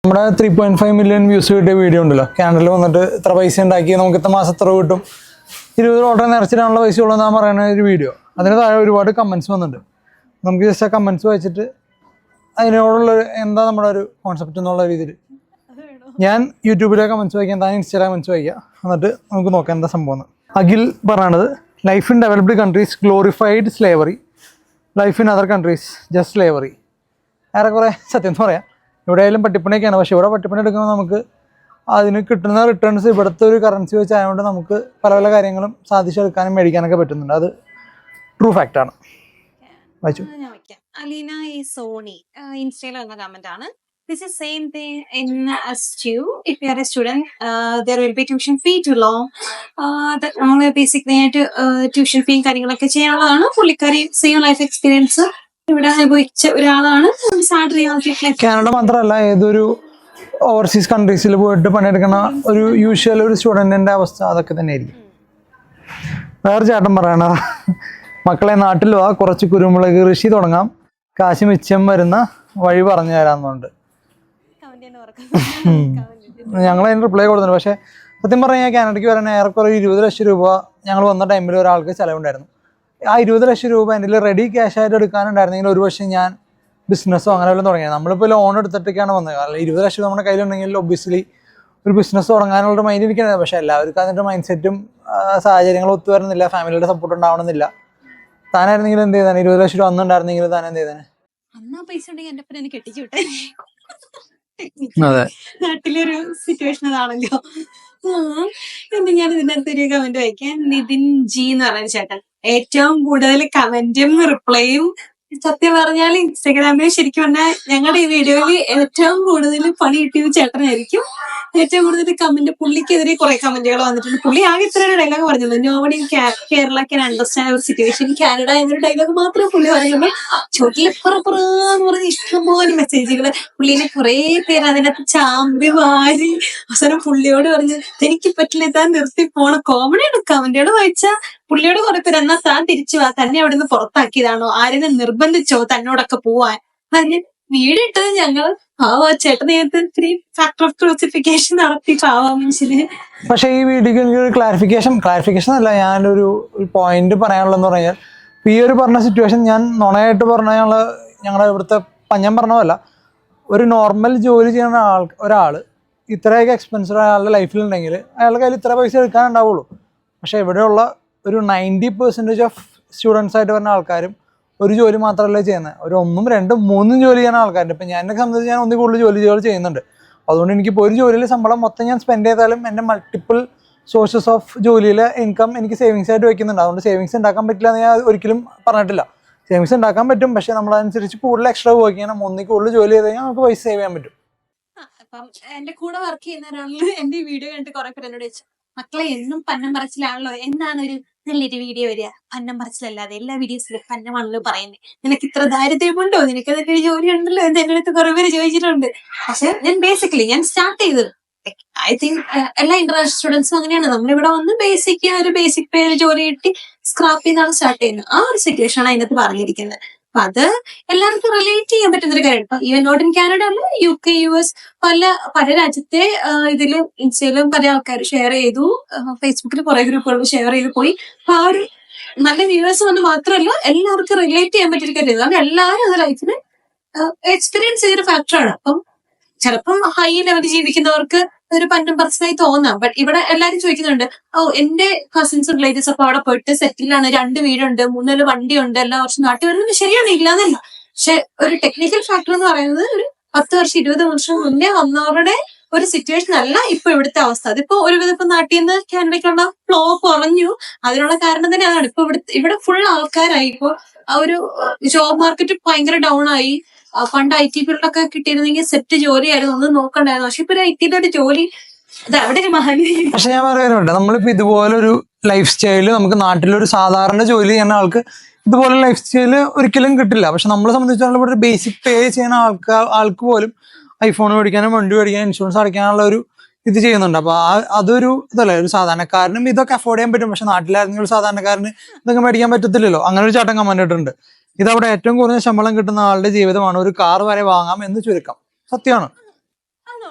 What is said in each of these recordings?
നമ്മുടെ 3.5 million views കിട്ടിയ video ഉണ്ടല്ലോ, കാനഡയിൽ വന്നിട്ട് ഇത്ര പൈസ ഉണ്ടാക്കി നമുക്ക് ഇത്ര മാസം എത്ര കിട്ടും, 20 ഓർഡർ നിറച്ചിട്ടാണുള്ള പൈസ ഉള്ളതെന്നാണ് പറയുന്ന ഒരു വീഡിയോ. അതിന് താഴെ ഒരുപാട് കമൻറ്റ്സ് വന്നിട്ടുണ്ട്. നമുക്ക് ജസ്റ്റ് ആ കമൻറ്റ്സ് വായിച്ചിട്ട് അതിനോടുള്ള എന്താ നമ്മുടെ ഒരു കോൺസെപ്റ്റ് എന്നുള്ള രീതിയിൽ ഞാൻ യൂട്യൂബിലെ കമൻറ്റ്സ് വായിക്കാം, താൻ ഇൻസ്റ്റാഗ്രാം കമൻറ്റ്സ് വായിക്കാം, എന്നിട്ട് നമുക്ക് നോക്കാം എന്താ സംഭവം. അഖിൽ പറയണത്, life in developed countries glorified slavery, life in other countries just slavery. ഏറെക്കുറെ സത്യം എന്ന് പറയാം. എവിടെയായാലും പട്ടിപ്പണിയൊക്കെയാണ്, പക്ഷേ ഇവിടെ പട്ടിപ്പണി എടുക്കുമ്പോൾ നമുക്ക് അതിന് കിട്ടുന്ന റിട്ടേൺസ് ഇവിടുത്തെ ഒരു കറൻസി വെച്ച് ആയതുകൊണ്ട് നമുക്ക് പല പല കാര്യങ്ങളും സാധിച്ചെടുക്കാനും മേടിക്കാനൊക്കെ പറ്റുന്നുണ്ട്. അത് ട്രൂ ഫാക്റ്റാണ്. വായിച്ചു. അലീന ഈ സോണി ഇൻസ്റ്റയിൽ വന്ന കമന്റ് ആണ്. This is same thing in us too. If you are a student, there will be tuition fee too long. That only basically tuition fee കാര്യങ്ങളൊക്കെ ചെയ്യാനുള്ളതാണ്. പുള്ളിക്കാരി സെയിം ലൈഫ് എക്സ്പീരിയൻസ് ഇവിടെ അനുഭവിച്ച ഒരാളാണ്. Sad reality. കാനഡ മാത്രമല്ല, ഏതൊരു overseas കൺട്രീസിൽ പോയിട്ട് പണിയെടുക്കുന്ന ഒരു യൂഷ്വൽ ഒരു സ്റ്റുഡൻറ്റിൻ്റെ അവസ്ഥ അതൊക്കെ തന്നെ ആയിരിക്കും. വേറെ ചേട്ടൻ പറയണ, മക്കളെ നാട്ടിൽ വാ, കുറച്ച് കുരുമുളക് കൃഷി തുടങ്ങാം, കാശ് മിച്ചം വരുന്ന വഴി പറഞ്ഞു തരാമെന്നുണ്ട്. ഞങ്ങളതിന് റിപ്ലൈ കൊടുത്തിട്ടുണ്ട്. പക്ഷേ സത്യം പറഞ്ഞാൽ കാനഡയ്ക്ക് വരാൻ ഏറെക്കുറെ 20 ലക്ഷം രൂപ ഞങ്ങൾ വന്ന ടൈമിൽ ഒരാൾക്ക് ചിലവുണ്ടായിരുന്നു. ആ 20 ലക്ഷം രൂപ എൻ്റെ റെഡി ക്യാഷ് ആയിട്ട് എടുക്കാനുണ്ടായിരുന്നെങ്കിൽ ഒരു പക്ഷേ ഞാൻ ബിസിനസ്സോ അങ്ങനെ വല്ലതും തുടങ്ങിയത്. നമ്മളിപ്പോൾ ലോൺ എടുത്തിട്ടൊക്കെയാണ് വന്നത്. കാരണം 20 ലക്ഷം നമ്മുടെ കയ്യിലുണ്ടെങ്കിൽ ഒബ്വിയസ്ലി ഒരു ബിസിനസ് തുടങ്ങാനുള്ള മൈൻഡ് എനിക്കാണ്. പക്ഷേ എല്ലാവർക്കും അതിൻ്റെ മൈൻഡ് സെറ്റും സാഹചര്യങ്ങളും ഒത്തു വരുന്നില്ല, ഫാമിലിയുടെ സപ്പോർട്ട് ഉണ്ടാവണമെന്നില്ല. താനായിരുന്നെങ്കിൽ എന്ത് ചെയ്താൽ 20 ലക്ഷം രൂപ അന്നുണ്ടായിരുന്നെങ്കിൽ താൻ എന്ത് ചെയ്താൽ? അതെ, നാട്ടിലൊരു സിറ്റുവേഷൻ അതാണല്ലോ. എന്ന് ഞാൻ ഇതിനകത്ത് ഒരു കമന്റ് വായിക്കാൻ. നിതിൻ ജി എന്ന് പറയുന്ന ചേട്ടൻ ഏറ്റവും കൂടുതൽ കമന്റും റിപ്ലൈയും സത്യം പറഞ്ഞാൽ ഇൻസ്റ്റാഗ്രാമിൽ ശരിക്കും പറഞ്ഞാൽ ഞങ്ങളുടെ ഈ വീഡിയോയിൽ ഏറ്റവും കൂടുതൽ പണി കിട്ടിയത് ചേട്ടനായിരിക്കും. ഏറ്റവും കൂടുതൽ കമന്റ് പുള്ളിക്കെതിരെ കുറെ കമന്റുകൾ വന്നിട്ടുണ്ട്. പുള്ളി ആകെ ഇത്ര ഡയലോഗ് പറഞ്ഞത്, nobody in Kerala can understand our situation Canada എന്നൊരു ഡയലോഗ് മാത്രമേ പുള്ളി പറയുള്ളൂ. ചോട്ടിലെപ്പുറപ്പുറന്ന് പറഞ്ഞ് ഇഷ്ടംപോലെ മെസ്സേജുകള്. പുള്ളിനെ കുറെ പേര് അതിനകത്ത് ചാമ്പി വാരി അവസാനം പുള്ളിയോട് പറഞ്ഞ് എനിക്ക് പറ്റില്ല, താൻ നിർത്തി പോണ. കോമഡിയാണ്. കമന്റുകൾ വായിച്ചാ പുള്ളിയോട് കുറെ പേര് എന്നാ താൻ തിരിച്ചു വാ, തന്നെ അവിടെ നിന്ന് പുറത്താക്കിയതാണോ, ആരെയും നിർബന്ധിച്ചോ തന്നോടൊക്കെ പോവാൻ. അതിന് വീട് ഇട്ടത് ഞങ്ങൾ ചേട്ടൻ നേരത്തെ ഇത്തിരി ഫാക്ടർ ഓഫ് ക്രൂസിഫിക്കേഷൻ നടത്തി പാവാ മനുഷ്യന്. പക്ഷേ ഈ വീഡിയോക്ക് എനിക്കൊരു ക്ലാരിഫിക്കേഷൻ അല്ല, ഞാനൊരു പോയിന്റ് പറയാനുള്ളതെന്ന് പറഞ്ഞാൽ, ഈ ഒരു പറഞ്ഞ സിറ്റുവേഷൻ ഞാൻ നുണയായിട്ട് പറഞ്ഞ ഞങ്ങളുടെ ഇവിടുത്തെ പഞ്ഞം പറഞ്ഞതല്ല. ഒരു നോർമൽ ജോലി ചെയ്യുന്ന ഒരാൾ ഇത്രയൊക്കെ എക്സ്പെൻസീവ് അയാളുടെ ലൈഫിലുണ്ടെങ്കിൽ അയാളുടെ കയ്യിൽ ഇത്ര പൈസ എടുക്കാനുണ്ടാവുള്ളൂ. പക്ഷേ ഇവിടെയുള്ള ഒരു 90% ഓഫ് സ്റ്റുഡൻസ് ആയിട്ട് വരുന്ന ആൾക്കാരും ഒരു ജോലി മാത്രമല്ല ചെയ്യുന്നത്, ഒരു 1, 2, 3 ജോലി ചെയ്യുന്ന ആൾക്കാരുണ്ട്. ഇപ്പം എന്നെ സംബന്ധിച്ച് ഞാൻ ഒന്നിൽ കൂടുതൽ ജോലികൾ ചെയ്യുന്നുണ്ട്. അതുകൊണ്ട് എനിക്കിപ്പോൾ ഒരു ജോലിയിൽ ശമ്പളം മൊത്തം ഞാൻ സ്പെൻഡ് ചെയ്താലും എൻ്റെ മൾട്ടിപ്പിൾ സോഴ്സസ് ഓഫ് ജോലിയിലെ ഇൻകം എനിക്ക് സേവിങ്സ് ആയിട്ട് വയ്ക്കുന്നുണ്ട്. അതുകൊണ്ട് സേവിങ്സ് ഉണ്ടാക്കാൻ പറ്റില്ല എന്ന് ഞാൻ ഒരിക്കലും പറഞ്ഞിട്ടില്ല. സേവിങ്സ് ഉണ്ടാക്കാൻ പറ്റും, പക്ഷേ നമ്മളതനുസരിച്ച് കൂടുതൽ എക്സ്ട്രാ വർക്ക് ചെയ്യണം. ഒന്നിൽ കൂടുതൽ ജോലി ചെയ്ത് കഴിഞ്ഞാൽ നമുക്ക് പൈസ സേവ് ചെയ്യാൻ പറ്റും. അപ്പം എന്റെ കൂടെ വർക്ക് ചെയ്യുന്ന ഒരാളിൽ എന്റെ ഈ വീഡിയോ കണ്ടിട്ട് കുറെ പേര് എന്നോട് ചോദിച്ചു, മക്കളെ എന്നും പന്നം പറച്ചിലാണല്ലോ, എന്നാണ് ഒരു നല്ലൊരു വീഡിയോ വരിക? പന്നം പറച്ചിലല്ലാതെ എല്ലാ വീഡിയോസിലും പന്നമാണല്ലോ പറയുന്നത്. നിനക്ക് ഇത്ര ദാരിദ്ര്യമുണ്ടോ, നിനക്ക് അതൊക്കെ ഒരു ജോലി ഉണ്ടല്ലോ എന്ന് എന്റെ അടുത്ത് കുറെ പേര് ചോദിച്ചിട്ടുണ്ട്. പക്ഷെ ഞാൻ സ്റ്റാർട്ട് ചെയ്തത് ഐ തിങ്ക് എല്ലാ ഇന്റർനാഷണൽ സ്റ്റുഡൻസും അങ്ങനെയാണ്. നമ്മളിവിടെ വന്ന് ബേസിക് പേ ജോലി കിട്ടി സ്ക്രാപ്പ് ചെയ്താണ് സ്റ്റാർട്ട് ചെയ്യുന്നത്. ആ ഒരു സിറ്റുവേഷൻ ആണ് അതിനകത്ത് പറഞ്ഞിരിക്കുന്നത്. അപ്പൊ അത് എല്ലാവർക്കും റിലേറ്റ് ചെയ്യാൻ പറ്റുന്ന ഒരു കാര്യം. ഇപ്പൊ ഈവൻ നോട്ട് ഇൻ കാനഡ അല്ല, UK, US പല രാജ്യത്തെ ഇതിലും ഇൻസ്റ്റയിലും പല ആൾക്കാർ ഷെയർ ചെയ്തു, ഫേസ്ബുക്കിൽ കുറെ ഗ്രൂപ്പുകൾ ഷെയർ ചെയ്ത് പോയി. അപ്പൊ ആ ഒരു നല്ല വ്യൂവേഴ്സ് വന്ന് മാത്രമല്ല എല്ലാവർക്കും റിലേറ്റ് ചെയ്യാൻ പറ്റിയ കാര്യം. കാരണം എല്ലാവരും അത് ലൈഫിന് എക്സ്പീരിയൻസ് ചെയ്തൊരു ഫാക്ടറാണ്. അപ്പം ചിലപ്പം ഹൈ ലെവലിൽ ജീവിക്കുന്നവർക്ക് ഒരു പന്നം പറച്ചിലായി തോന്നാം. ബട്ട് ഇവിടെ എല്ലാരും ചോദിക്കുന്നുണ്ട്, എന്റെ കസിൻസും റിലേറ്റീവ്സ് ഒക്കെ അവിടെ പോയിട്ട് സെറ്റിലാണ്, 2 വീടുണ്ട്, 3 വണ്ടിയുണ്ട്, എല്ലാ വർഷം നാട്ടിൽ വരുന്നത് ശരിയാണ്, ഇല്ലാന്നല്ല. പക്ഷെ ഒരു ടെക്നിക്കൽ ഫാക്ടർ എന്ന് പറയുന്നത് ഒരു 10 വർഷം 20 വർഷം മുന്നേ വന്നവരുടെ ഒരു സിറ്റുവേഷൻ അല്ല ഇപ്പൊ ഇവിടുത്തെ അവസ്ഥ. അതിപ്പോ ഒരുവിധം ഇപ്പൊ നാട്ടിൽ നിന്ന് കാനഡയ്ക്കുള്ള ഫ്ലോ കുറഞ്ഞു. അതിനുള്ള കാരണം തന്നെ അതാണ്. ഇപ്പൊ ഇവിടെ ഫുൾ ആൾക്കാരായി. ഇപ്പൊ ആ ഒരു ജോബ് മാർക്കറ്റ് ഭയങ്കര ഡൗൺ ആയി. പണ്ട് IT ഫീൽഡൊക്കെ കിട്ടിയിരുന്നെങ്കിൽ സെറ്റ് ജോലിയായിരുന്നു, ഒന്നും നോക്കണ്ടായിരുന്നു. പക്ഷെ ഇപ്പൊ ഒരു IT ഒരു ജോലി അവിടെ ഒരു മഹാൻ. പക്ഷെ ഞാൻ പറയാനുണ്ട്, നമ്മളിപ്പോ ഇതുപോലൊരു ലൈഫ് സ്റ്റൈല് നമുക്ക് നാട്ടിലൊരു സാധാരണ ജോലി ചെയ്യുന്ന ആൾക്ക് ഇതുപോലെ ലൈഫ് സ്റ്റൈല് ഒരിക്കലും കിട്ടില്ല. പക്ഷെ നമ്മളെ സംബന്ധിച്ചിടത്തോളം ഇവിടെ ഒരു ബേസിക് പേ ചെയ്യുന്ന ആൾക്ക് പോലും ഐഫോൺ മേടിക്കാനും വണ്ടി മേടിക്കാനും ഇൻഷുറൻസ് അടയ്ക്കാനുള്ള ഒരു ഇത് ചെയ്യുന്നുണ്ട്. അപ്പൊ അതൊരു ഇതല്ലേ, ഒരു സാധാരണക്കാരനും ഇതൊക്കെ അഫോർഡ് ചെയ്യാൻ പറ്റും. പക്ഷെ നാട്ടിലായിരുന്നെങ്കിൽ ഒരു സാധാരണക്കാരന് ഇതൊക്കെ മേടിക്കാൻ പറ്റത്തില്ലല്ലോ. അങ്ങനെ ഒരു ചട്ടം കമന്റ് ഇട്ടിട്ടുണ്ട്. ഇതവിടെ ഏറ്റവും കുറഞ്ഞ ശമ്പളം കിട്ടുന്ന ആളുടെ ജീവിതമാണ് ഒരു കാർ വരെ വാങ്ങാം എന്ന് ചുരുക്കം. സത്യമാണ്.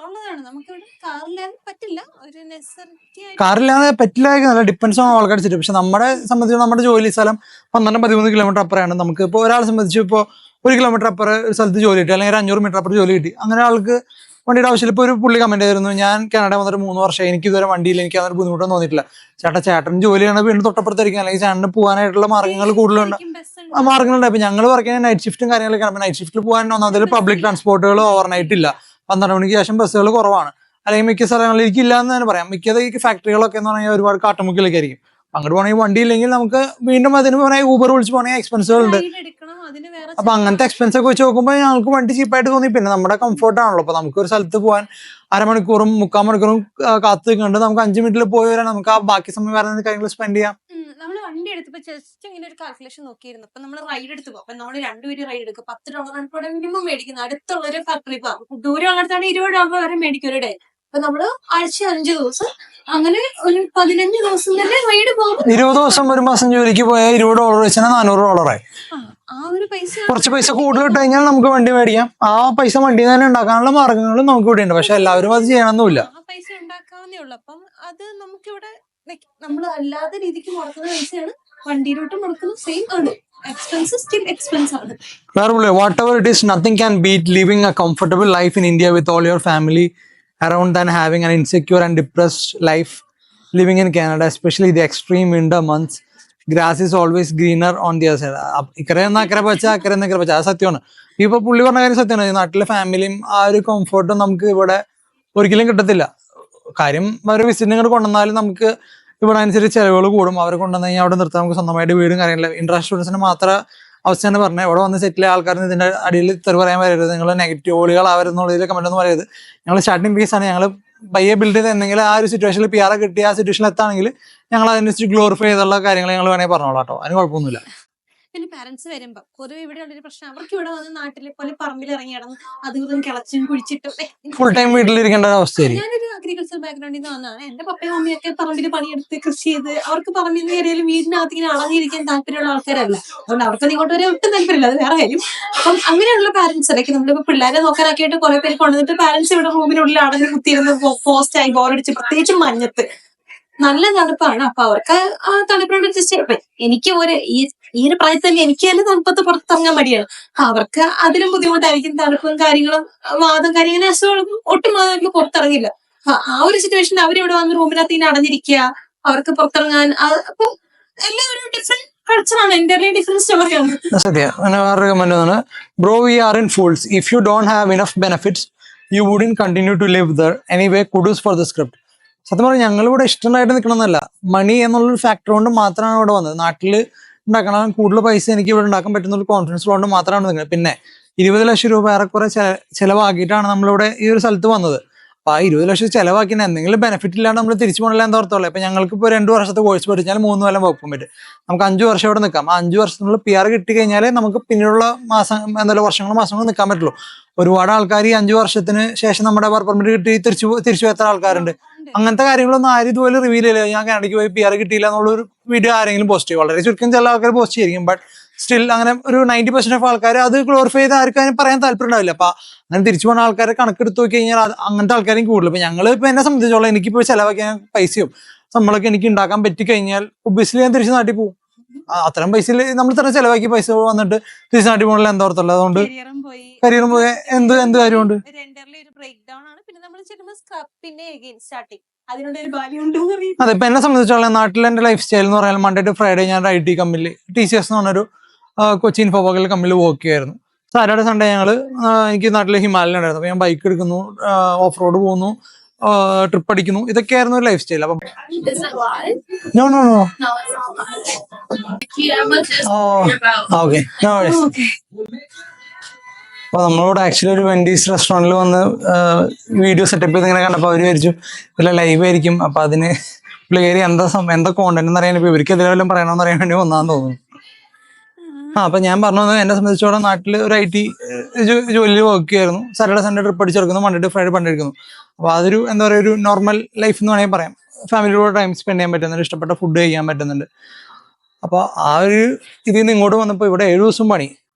കാറില്ലാതെ പറ്റില്ല, ഒരു നെസസിറ്റി ആയിട്ട്. കാറില്ലാതെ പറ്റില്ല, ഡിപ്പെൻസ് ഓൺ ആൾക്കാർ ചുറ്റും. പക്ഷെ നമ്മളെ സംബന്ധിച്ച് നമ്മുടെ ജോലി സ്ഥലം 12-13 കിലോമീറ്റർ അപ്പുറമാണ്. നമുക്ക് ഇപ്പോൾ ഒരാളെ സംബന്ധിച്ച് ഇപ്പോൾ 1 കിലോമീറ്റർ അപ്പുറം ഒരു സ്ഥലത്ത് ജോലി കിട്ടി, അല്ലെങ്കിൽ ഒരു 500 മീറ്റർ അപ്പുറം ജോലി കിട്ടി. അങ്ങനെ ആൾക്ക് വണ്ടിയുടെ ആവശ്യമില്ല. ഇപ്പോൾ ഒരു പുള്ളി കമന്റ് ചെയ്തിരുന്നു, ഞാൻ കാനഡ വന്നിട്ട് 3 വർഷം, എനിക്ക് ഇതുവരെ വണ്ടിയിൽ എനിക്ക് അതൊരു ബുദ്ധിമുട്ടൊന്നും തോന്നിയിട്ടില്ല. ചേട്ടൻ ജോലിയാണ് വീണ്ടും തൊട്ടപ്പുറത്തായിരിക്കും, അല്ലെങ്കിൽ ചേട്ടന് പോകാനായിട്ടുള്ള മാർഗ്ഗങ്ങൾ കൂടുതലുണ്ട്, മാർഗ്ഗങ്ങളുണ്ട്. അപ്പൊ ഞങ്ങൾ വർക്ക് ചെയ്യുന്ന നൈറ്റ് ഷിഫ്റ്റും കാര്യങ്ങളൊക്കെയാണ്. അപ്പൊ നൈറ്റ് ഷിഫ്റ്റിൽ പോകാൻ ഒന്നാമതിൽ പബ്ലിക് ട്രാൻസ്പോർട്ടുകൾ ഓവർനൈറ്റ് ഇല്ല, 12 മണിക്ക് ശേഷം ബസ്സുകൾ കുറവാണ്, അല്ലെങ്കിൽ മിക്ക സ്ഥലങ്ങളിലേക്ക് ഇല്ല എന്ന് തന്നെ പറയാം. മിക്കത് ഈ ഫാക്ടറികളൊക്കെ എന്ന് പറഞ്ഞാൽ ഒരുപാട് കാട്ടുമുക്കിലൊക്കെ ആയിരിക്കും. അങ്ങോട്ട് പോകണമെങ്കിൽ വണ്ടി ഇല്ലെങ്കിൽ നമുക്ക് വീണ്ടും അതിന് പറഞ്ഞാൽ ഊബർ വിളിച്ച് പോകണമെങ്കിൽ എക്സ്പെൻസുകൾ ഉണ്ട്. അപ്പൊ അങ്ങനത്തെ എക്സ്പെൻസ് ഒക്കെ വെച്ച് നോക്കുമ്പോൾ ഞങ്ങൾക്ക് വണ്ടി ചീപ്പായിട്ട് തോന്നി. പിന്നെ നമ്മുടെ കംഫർട്ട് ആണല്ലോ. അപ്പൊ നമുക്ക് ഒരു സ്ഥലത്ത് പോകാൻ 1/2 മണിക്കൂറും 3/4 മണിക്കൂറും കാത്തു നിൽക്കുന്നുണ്ട്, നമുക്ക് 5 മിനിറ്റിൽ പോയി വരാൻ, നമുക്ക് ആ ബാക്കി സമയം വേറെ കാര്യങ്ങൾ സ്പെൻഡ് ചെയ്യാം. നമ്മൾ വണ്ടി എടുത്തപ്പോ ജസ്റ്റ് ഇങ്ങനെ ഒരു കാൽക്കുലേഷൻ നോക്കിയിരുന്നു. അപ്പൊ നമ്മൾ റൈഡ് എടുത്ത് പോകും. അപ്പൊ നമ്മൾ 2 പേര് റൈഡ് എടുക്കും, $10 മിനിമം മേടിക്കുന്നത്. അടുത്തുള്ളൊരു ഫാക്ടറി പോകും, ദൂരം ഉള്ളിടത്താണ് $20 വരെ മേടിക്കും ഒരു ഡേ. അപ്പൊ നമ്മള് ആഴ്ച 5 ദിവസം, അങ്ങനെ ഒരു 15 ദിവസം തന്നെ റൈഡ് പോകും. 20 ദിവസം ഒരു മാസം ജോലിക്ക് പോയാൽ $20 വെച്ചാൽ $400 ആ ഒരു പൈസ, കുറച്ച് പൈസ കൂടുതൽ ഇട്ട് കഴിഞ്ഞാൽ നമുക്ക് വണ്ടി മേടിക്കാം. ആ പൈസ വണ്ടി തന്നെ ഉണ്ടാക്കാനുള്ള മാർഗ്ഗങ്ങളും നമുക്ക് ഇവിടെ ഉണ്ട്. പക്ഷെ എല്ലാവരും അത് ചെയ്യണമെന്നില്ല. ആ പൈസ ഉണ്ടാക്കാവുന്നേ ഉള്ളൂ. അപ്പം അത് നമുക്കിവിടെ നമ്മൾ അല്ലാത്ത രീതിക്ക് മുടക്കുന്ന പൈസയാണ് വണ്ടിയിലോട്ട് മുടക്കുന്നത്. സെയിം ആണ്, എക്സ്പെൻസ് സ്റ്റിൽ എക്സ്പെൻസ് ആണ്. Whatever it is, nothing can beat living a comfortable life in India with all your family around than having an insecure and depressed life living in Canada, especially the extreme winter months. Grass is always greener on the other side. ഇക്കരെ അക്കരെ പച്ച, അക്കരെ അക്കരെ പച്ച, അത് സത്യമാണ്. ഇപ്പൊ പുള്ളി പറഞ്ഞ കാര്യം സത്യമാണ്. നാട്ടിലെ ഫാമിലിയും ആ ഒരു കംഫർട്ടും നമുക്ക് ഇവിടെ ഒരിക്കലും കിട്ടത്തില്ല. കാര്യം ഒരു വിസിറ്റിംഗ് കൊണ്ടുവന്നാലും നമുക്ക് ഇവിടെ അനുസരിച്ച് ചെലവുകൾ കൂടും. അവരെ കൊണ്ടുവന്ന് കഴിഞ്ഞാൽ അവിടെ നിർത്താൻ നമുക്ക് സ്വന്തമായിട്ട് വീടും കാര്യങ്ങളില്ല. ഇന്റർനാഷണൽ സ്റ്റുഡൻസിന് മാത്രം അവസ്ഥയാണ് പറഞ്ഞത്. ഇവിടെ വന്ന് സെറ്റിൽ ആൾക്കാർ ഇതിന്റെ അടിയിൽ തെറി പറയാൻ വരരുത്, നിങ്ങൾ നെഗറ്റീവ് ഓളികൾ ആവരുന്നുള്ള കമന്റ് ഒന്നും പറയരുത്. ഞങ്ങൾ സ്റ്റാർട്ടിംഗ് ഫീസാണ്, ഞങ്ങൾ ബയ്യെ ബിൽഡ് ചെയ്ത് എന്തെങ്കിലും ആ ഒരു സിറ്റുവേഷനിൽ PR കിട്ടി ആ സിറ്റുവേഷനിൽ എത്താണെങ്കിൽ ഞങ്ങൾ അതിനനുസരിച്ച് ഗ്ലോറിഫൈ ചെയ്തുള്ള കാര്യങ്ങൾ ഞങ്ങൾ വേണമെങ്കിൽ പറഞ്ഞോളാം കേട്ടോ, അതിന് കുഴപ്പമൊന്നുമില്ല. പിന്നെ പാരന്റ്സ് വരുമ്പോ പൊതുവെ ഇവിടെ ഉള്ളൊരു പ്രശ്നം, അവർക്ക് ഇവിടെ വന്ന് നാട്ടിലെ പോലെ പറമ്പിൽ ഇറങ്ങി കിടന്ന് അതും കിളച്ചും കുഴിച്ചിട്ടും ഫുൾ ടൈം വീട്ടിലിരിക്കേണ്ട ഒരു അവസ്ഥയായിരിക്കും. ഞാനൊരു അഗ്രികൾച്ചർ ബാക്ക്ഗ്രൗണ്ടിൽ നിന്ന് വന്നതാണ്. എന്റെ പപ്പയും മമ്മിയൊക്കെ പറമ്പിൽ പണിയെടുത്ത് കൃഷി ചെയ്ത്, അവർക്ക് പറമ്പിൽ നിന്ന് ഏരിയയിൽ വീടിനകത്ത് ഇങ്ങനെ അളഞ്ഞിരിക്കാൻ താല്പര്യമുള്ള ആൾക്കാരല്ല. അതുകൊണ്ട് അവർക്ക് ഇങ്ങോട്ട് വരെ ഒട്ടും താല്പര്യമില്ല, അത് വേറെ കാര്യം. അപ്പം അങ്ങനെയുള്ള പാരന്റ്സ് ഇടയ്ക്ക് നമ്മളിപ്പോ പിള്ളേരെ നോക്കാനാക്കിയിട്ട് കുറെ പേര് കൊണ്ടുവന്നിട്ട് പാരന്റ്സ് ഇവിടെ റൂമിനുള്ളിൽ അടഞ്ഞ് കുത്തിയിരുന്ന് പോസ്റ്റായി ബോറടിച്ച്, പ്രത്യേകിച്ച് മഞ്ഞത്ത് നല്ല തണുപ്പാണ്. അപ്പൊ അവർക്ക് ആ തണുപ്പിനോട് അഡ്ജസ്റ്റ് ചെയ്യും. എനിക്ക് ഈ ഒരു പ്രായത്തിൽ തന്നെ എനിക്ക് തന്നെ തണുപ്പത്ത് പുറത്തിറങ്ങാൻ മടിയാണ്. അവർക്ക് അതിലും ബുദ്ധിമുട്ടായിരിക്കും, തണുപ്പും കാര്യങ്ങളും വാദം കാര്യങ്ങളും അസുഖങ്ങളും ഒട്ടും അവർക്ക് പുറത്തിറങ്ങില്ല. ആ ഒരു സിറ്റുവേഷനിൽ അവരിവിടെ വന്ന് റൂമിനകത്ത് ഇങ്ങനെ അടഞ്ഞിരിക്കുക, അവർക്ക് പുറത്തിറങ്ങാൻ. അപ്പൊ എല്ലാം ഒരു ഡിഫറെന്റ് കൾച്ചറാണ്, എന്റെ ഡിഫറെന്റ് സ്റ്റോറിയാണ്. സത്യം. Bro, we are in fools. If you don't have enough benefits you wouldn't continue to live there. Anyway, kudos for the script. സത്യം പറഞ്ഞാൽ ഞങ്ങൾ ഇവിടെ ഇഷ്ടമായിട്ട് നിൽക്കണമെന്നല്ല, മണി എന്നുള്ളൊരു ഫാക്ടർ കൊണ്ട് മാത്രമാണ് ഇവിടെ വന്നത്. നാട്ടിൽ ഉണ്ടാക്കണം കൂടുതൽ പൈസ എനിക്ക് ഇവിടെ ഉണ്ടാക്കാൻ പറ്റുന്ന ഒരു കോൺഫിഡൻസ് കൊണ്ട് മാത്രമാണ് നിൽക്കുന്നത്. പിന്നെ 20 ലക്ഷം രൂപ ഏറെക്കുറെ ചെലവാക്കിയിട്ടാണ് നമ്മളിവിടെ ഈ ഒരു സ്ഥലത്ത് വന്നത്. അപ്പൊ ആ 20 ലക്ഷം ചെലവാക്കിന് എന്തെങ്കിലും ബെനിഫിറ്റ് ഇല്ലാണ്ട് നമ്മൾ തിരിച്ചു പോകണില്ല എന്താ ഓർത്തോളൂ. ഇപ്പൊ ഞങ്ങൾക്ക് ഇപ്പോൾ 2 വർഷത്തെ കോഴ്സ് പഠിച്ചാൽ 3 കൊല്ലം വർക്ക് പെർമിറ്റ്, നമുക്ക് 5 വർഷം ഇവിടെ നിൽക്കാം. ആ 5 വർഷത്തിനുള്ള PR കിട്ടി കഴിഞ്ഞാലേ നമുക്ക് പിന്നീടുള്ള മാസങ്ങൾ നിൽക്കാൻ പറ്റുള്ളൂ. ഒരുപാട് ആൾക്കാർ ഈ 5 വർഷത്തിന് ശേഷം നമ്മുടെ വർക്ക് പെർമിറ്റ് കിട്ടി തിരിച്ചു എത്ര ആൾക്കാരുണ്ട്. അങ്ങനത്തെ കാര്യങ്ങളൊന്നും ആരും ഇതുപോലെ റിവീൽ ചെയ്യില്ല. ഞാൻ കാനഡയ്ക്ക് പോയി PR കിട്ടിയില്ല എന്നുള്ളൊരു വീഡിയോ ആരെങ്കിലും പോസ്റ്റ് ചെയ്യും. വളരെ ചുരുക്കം ചില ആൾക്കാർ പോസ്റ്റ് ചെയ്യും. ബട്ട് സ്റ്റിൽ അങ്ങനെ ഒരു 90% ഓഫ് ആൾക്കാർ അത് ഗ്ലോറിഫൈ ചെയ്ത് ആർക്കും പറയാൻ താല്പര്യം ഉണ്ടാവില്ല. അപ്പൊ അങ്ങനെ തിരിച്ചു പോകുന്ന ആൾക്കാരെ കണക്കെടുത്ത് നോക്കി കഴിഞ്ഞാൽ അങ്ങനത്തെ ആൾക്കാരും കൂടുതൽ. ഇപ്പൊ ഞങ്ങൾ ഇപ്പൊ എന്നെ സംബന്ധിച്ചോളം എനിക്കിപ്പോ ചെലവാക്കിയ പൈസയും നമ്മളൊക്കെ എനിക്ക് ഉണ്ടാക്കാൻ പറ്റി കഴിഞ്ഞാൽ ഒബ്വിയസ്ലി ഞാൻ തിരിച്ച് നാട്ടിൽ പോകും. അത്തരം പൈസയിൽ നമ്മൾ തന്നെ ചെലവാക്കി പൈസ വന്നിട്ട് തിരിച്ച് നാട്ടിൽ പോകണില്ല എന്താ ഓർത്തല്ലോ. അതുകൊണ്ട് കരിയറും പോയി എന്ത് കാര്യമുണ്ട്. അതെ, ഇപ്പൊ എന്നെ സംബന്ധിച്ചോളം നാട്ടിൽ എന്റെ ലൈഫ് സ്റ്റൈൽ എന്ന് പറയാൻ മൺഡേ ടു ഫ്രൈഡേ ഞാൻ IT കമ്പനിയിൽ TCS എന്ന് പറഞ്ഞൊരു കൊച്ചി ഇൻഫോപാർക്കിൽ കമ്പനിയിൽ വർക്ക് ചെയ്യായിരുന്നു. സാറ്റർഡേ സൺഡേ എനിക്ക് നാട്ടിൽ ഹിമാലയൻ ഉണ്ടായിരുന്നു. അപ്പൊ ഞാൻ ബൈക്ക് എടുക്കുന്നു, ഓഫ് റോഡ് പോകുന്നു, ട്രിപ്പ് അടിക്കുന്നു, ഇതൊക്കെയായിരുന്നു ഒരു ലൈഫ് സ്റ്റൈൽ. അപ്പം അപ്പൊ നമ്മളോട് ആക്ച്വലി ഒരു വെൻഡീസ് റെസ്റ്റോറൻറ്റിൽ വന്ന് വീഡിയോ സെറ്റപ്പ് ചെയ്ത് ഇങ്ങനെ കണ്ടപ്പോൾ അവർ വിചാരിച്ചു ഇല്ല ലൈവ് ആയിരിക്കും. അപ്പൊ അതിന് പുള്ളിക്കാരി എന്താ കോണ്ടന്റ് എന്ന് അറിയാൻ ഇപ്പൊ ഇവർക്ക് എതിരെല്ലാം പറയണമെന്ന് അറിയാൻ വേണ്ടി വന്നാന്ന് തോന്നുന്നു. അപ്പൊ ഞാൻ പറഞ്ഞത് എന്നെ സംബന്ധിച്ചോളം നാട്ടിൽ ഒരു IT ജോലിയിൽ വർക്ക് ചെയ്യായിരുന്നു. സാറ്റർഡേ സൺഡേ ട്രിപ്പ് അടിച്ചെടുക്കുന്നു, മൺഡേ ടു ഫ്രൈഡേ പണ്ടെടുക്കുന്നു. അപ്പൊ അതൊരു എന്താ പറയുക ഒരു നോർമൽ ലൈഫ് എന്ന് വേണമെങ്കിൽ പറയാം. ഫാമിലിയോട് ടൈം സ്പെൻഡ് ചെയ്യാൻ പറ്റുന്നുണ്ട്, ഇഷ്ടപ്പെട്ട ഫുഡ് കഴിക്കാൻ പറ്റുന്നുണ്ട്. അപ്പൊ ആ ഒരു ഇതിൽ നിന്ന് ഇങ്ങോട്ട് വന്നപ്പോൾ ഇവിടെ 7 ദിവസം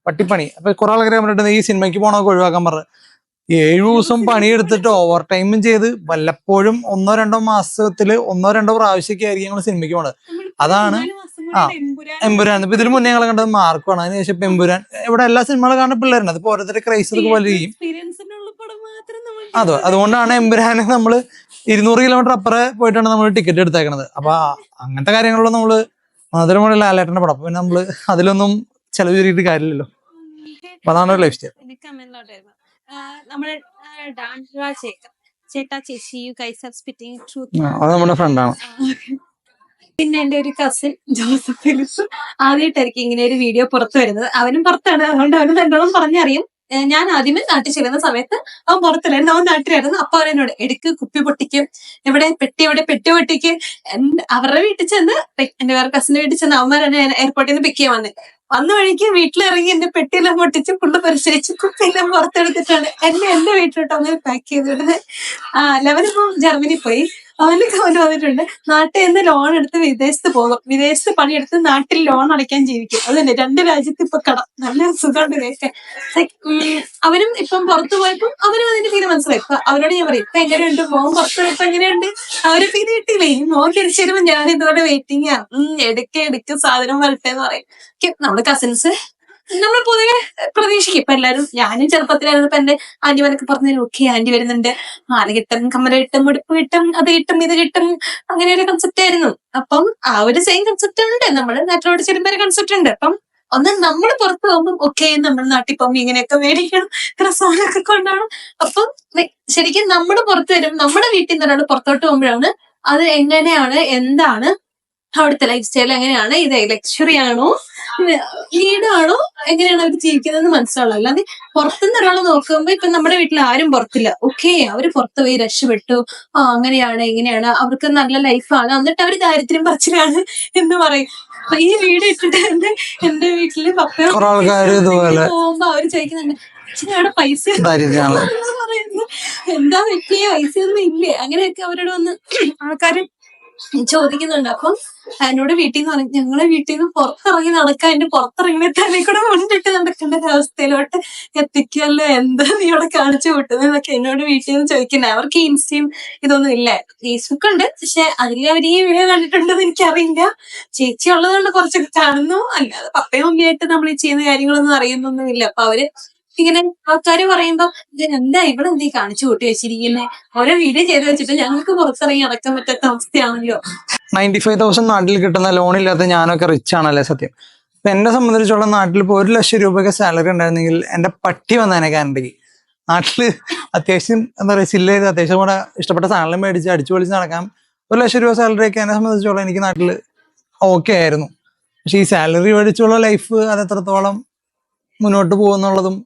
പട്ടിപ്പണി. അപ്പൊ കുറെ ആൾക്കാരെ പറഞ്ഞിട്ട് ഈ സിനിമയ്ക്ക് പോകണമൊക്കെ ഒഴിവാക്കാൻ പറഞ്ഞു. 7 ദിവസം പണിയെടുത്തിട്ട് ഓവർ ടൈമും ചെയ്ത് വല്ലപ്പോഴും 1-2 മാസത്തില് 1-2 പ്രാവശ്യമൊക്കെ ആയിരിക്കും ഞങ്ങൾ സിനിമയ്ക്ക് പോണത്. അതാണ് എമ്പുരാൻ. ഇപ്പൊ ഇതിന് മുന്നേ ഞങ്ങൾ കണ്ടത് മാർക്കാണ്. അതിനുശേഷം ഇപ്പൊ എമ്പുരാൻ. ഇവിടെ എല്ലാ സിനിമകളും കാണുന്ന പിള്ളേരുണ്ട്. അതിപ്പോ ഓരോരുത്തരുടെ ക്രൈസ് പോലെ ചെയ്യും. അതുകൊണ്ടാണ് എമ്പുരാന് നമ്മള് 200 കിലോമീറ്റർ അപ്പുറം പോയിട്ടാണ് നമ്മൾ ടിക്കറ്റ് എടുത്തേക്കണത്. അപ്പൊ അങ്ങനത്തെ കാര്യങ്ങളിലും നമ്മള് മാത്രമല്ല ലാലേട്ടന്റെ പടം. പിന്നെ നമ്മള് അതിലൊന്നും ചെലവ് ചെയ്തിട്ട് കാര്യമില്ലല്ലോ. അപ്പൊ അതാണ് ലൈഫ് സ്റ്റൈൽ. അത് നമ്മുടെ ഫ്രണ്ടാണ്. പിന്നെ എന്റെ ഒരു കസിൻ ജോസഫ് ഫിലിപ്പ് ആദ്യമായിട്ടായിരിക്കും ഇങ്ങനെ ഒരു വീഡിയോ പുറത്തു വരുന്നത്. അവനും പുറത്താണ്, അതുകൊണ്ട് അവന് നല്ലോണം പറഞ്ഞറിയും. ഞാൻ ആദ്യമേ നാട്ടിൽ ചെല്ലുന്ന സമയത്ത് അവൻ പുറത്തില്ലായിരുന്നു, അവൻ നാട്ടിലായിരുന്നു. അപ്പൊ അവനോട് എടുക്ക് കുപ്പി പൊട്ടിക്കും, എവിടെ പെട്ടി പൊട്ടിക്ക്. അവരുടെ വീട്ടിൽ ചെന്ന്, എന്റെ വേറെ കസിന്റെ വീട്ടിൽ ചെന്ന് അവന്മാരാണ് എയർപോർട്ടിൽ നിന്ന് പിക്ക് ചെയ്യാൻ വന്ന വഴിക്ക് വീട്ടിലിറങ്ങി എന്റെ പെട്ടിയെല്ലാം പൊട്ടിച്ച് ഫുള്ള് പരിശോധിച്ച് കുപ്പിയെല്ലാം പുറത്തെടുത്തിട്ടാണ് എന്റെ വീട്ടിലോട്ട് അങ്ങനെ പാക്ക് ചെയ്തിടുന്നത്. ലെവനിപ്പം ജർമ്മനി പോയി. അവനൊക്കെ അവന് വന്നിട്ടുണ്ട്. നാട്ടിൽ നിന്ന് ലോൺ എടുത്ത് വിദേശത്ത് പോകും, വിദേശത്ത് പണിയെടുത്ത് നാട്ടിൽ ലോൺ അടയ്ക്കാൻ ജീവിക്കും. അത് തന്നെ 2 രാജ്യത്ത് ഇപ്പൊ കടം. നല്ല സുഖമുണ്ട് കേൾക്കാൻ. അവനും ഇപ്പം പുറത്തു പോയപ്പോ അവനും അതിന്റെ തീരെ മനസ്സിലായി. ഇപ്പൊ അവരോട് ഞാൻ പറയും, ഇപ്പൊ എങ്ങനെയുണ്ട് മോൻ പുറത്തു പോയപ്പോ എങ്ങനെയുണ്ട്? അവരൊക്കെ ഇത് കിട്ടിയില്ലേ, മോൻ തിരിച്ചു വരുമ്പോ ഞാൻ ഇതുപോലെ വെയിറ്റിംഗ് ആണ്. എടുക്ക സാധനം വരട്ടെ എന്ന് പറയും. നമ്മുടെ കസിൻസ് നമ്മൾ പൊതുവെ പ്രതീക്ഷിക്കും. ഇപ്പൊ എല്ലാരും, ഞാനും ചെറുപ്പത്തിലായിരുന്നു. ഇപ്പൊ എന്റെ ആന്റിമാരൊക്കെ പറഞ്ഞു, ഓക്കെ ആന്റി വരുന്നുണ്ട്, മാല കിട്ടും, കമ്മല കിട്ടും, മുടിപ്പ് കിട്ടും, അത് കിട്ടും, ഇത് കിട്ടും, അങ്ങനെ ഒരു കൺസെപ്റ്റ് ആയിരുന്നു. അപ്പം ആ ഒരു സെയിം കൺസെപ്റ്റ് ഉണ്ട്, നമ്മുടെ നാട്ടിലോട് ചെല്ലുമ്പോ കൺസെപ്റ്റ് ഉണ്ട്. അപ്പം ഒന്ന് നമ്മൾ പുറത്ത് പോകുമ്പോൾ ഓക്കെ നമ്മൾ നാട്ടിൽ പോകുമ്പോൾ ഇങ്ങനെയൊക്കെ മേടിക്കണം, ഇത്ര സാധനമൊക്കെ കൊണ്ടാണ്. അപ്പം ശരിക്കും നമ്മൾ പുറത്ത് വരും, നമ്മുടെ വീട്ടിൽ നിന്ന് ഒരാൾ പുറത്തോട്ട് പോകുമ്പോഴാണ് അത് എങ്ങനെയാണ്, എന്താണ് അവിടുത്തെ ലൈഫ് സ്റ്റൈൽ, എങ്ങനെയാണ്, ഇത് ലക്ഷറി ആണോ വീടാണോ, എങ്ങനെയാണ് അവർ ജീവിക്കുന്നത് മനസ്സിലാവുള്ളൂ. അല്ലാതെ പുറത്തുനിന്ന് ഒരാൾ നോക്കുമ്പോ ഇപ്പൊ നമ്മുടെ വീട്ടിൽ ആരും പുറത്തില്ല, ഓക്കെ അവര് പുറത്ത് പോയി രക്ഷപ്പെട്ടു, അങ്ങനെയാണ് ഇങ്ങനെയാണ്, അവർക്ക് നല്ല ലൈഫാണ്, എന്നിട്ട് അവര് ദാരിദ്ര്യം പറച്ചിലാണ് എന്ന് പറയും. അപ്പൊ ഈ വീട് ഇട്ടിട്ട് എന്റെ വീട്ടില് പോകുമ്പോ അവര് ചോദിക്കുന്നുണ്ട്, അച്ഛനവിടെ പൈസ പറയുന്നു, എന്താ പറ്റിയ പൈസയൊന്നും ഇല്ലേ, അങ്ങനെയൊക്കെ അവരോട് വന്ന് ആൾക്കാര് ചോദിക്കുന്നുണ്ട്. അപ്പം എന്നോട് വീട്ടിൽ നിന്ന് പറഞ്ഞു, ഞങ്ങളെ വീട്ടിൽ നിന്ന് പുറത്തിറങ്ങി നടക്കാൻ, എന്റെ പുറത്തിറങ്ങിയ തന്നെ കൂടെ മുണ്ടിട്ട് നടക്കേണ്ട ഒരു അവസ്ഥയിലോട്ട് എത്തിക്കുമല്ലോ, എന്താ നീ ഇവിടെ കാണിച്ചു വിട്ടുന്നതൊക്കെ എന്നോട് വീട്ടിൽ നിന്ന് ചോദിക്കുന്നത്. അവർക്ക് ഇൻസ്റ്റയും ഇതൊന്നും ഇല്ല, ഫേസ്ബുക്ക് ഉണ്ട്, പക്ഷെ അതിൽ അവർ ഈ വീഡിയോ കണ്ടിട്ടുണ്ടെന്ന് എനിക്കറിയില്ല. ചേച്ചി ഉള്ളതുകൊണ്ട് കുറച്ചൊക്കെ കാണുന്നു, അല്ലാതെ പപ്പയും മമ്മിയായിട്ട് നമ്മൾ ഈ ചെയ്യുന്ന കാര്യങ്ങളൊന്നും അറിയുന്നൊന്നുമില്ല. അപ്പൊ അവര് ഇങ്ങനെ ആൾക്കാര് പറയുമ്പോ എന്താ ഇവിടെ എന്തീ കാണിച്ചു കൂട്ടി വെച്ചിരിക്കുന്നേ, ഓരോ വീഡിയോ ചെയ്ത് വെച്ചിട്ട് ഞങ്ങൾക്ക് പുറത്തിറങ്ങി നടക്കാൻ പറ്റാത്ത അവസ്ഥയാണല്ലോ. 95,000 നാട്ടിൽ കിട്ടുന്ന ലോൺ ഇല്ലാത്ത ഞാനൊക്കെ റിച്ച് ആണല്ലേ സത്യം. ഇപ്പൊ എന്നെ സംബന്ധിച്ചുള്ള നാട്ടിൽ ഇപ്പൊ 1 ലക്ഷം രൂപയൊക്കെ സാലറി ഉണ്ടായിരുന്നെങ്കിൽ എന്റെ പട്ടി വന്നേനെ കാനഡയ്ക്ക്. നാട്ടില് അത്യാവശ്യം എന്താ പറയുക ചില്ല ചെയ്ത് അത്യാവശ്യം കൂടെ ഇഷ്ടപ്പെട്ട സാധനം മേടിച്ച് അടിച്ചു പൊളിച്ച് നടക്കാം. 1 ലക്ഷം രൂപ സാലറി ഒക്കെ എന്നെ സംബന്ധിച്ചോളം എനിക്ക് നാട്ടില് ഓക്കെ ആയിരുന്നു. പക്ഷെ ഈ സാലറി മേടിച്ചുള്ള ലൈഫ് അത് എത്രത്തോളം മുന്നോട്ട് പോകുന്നുള്ളതും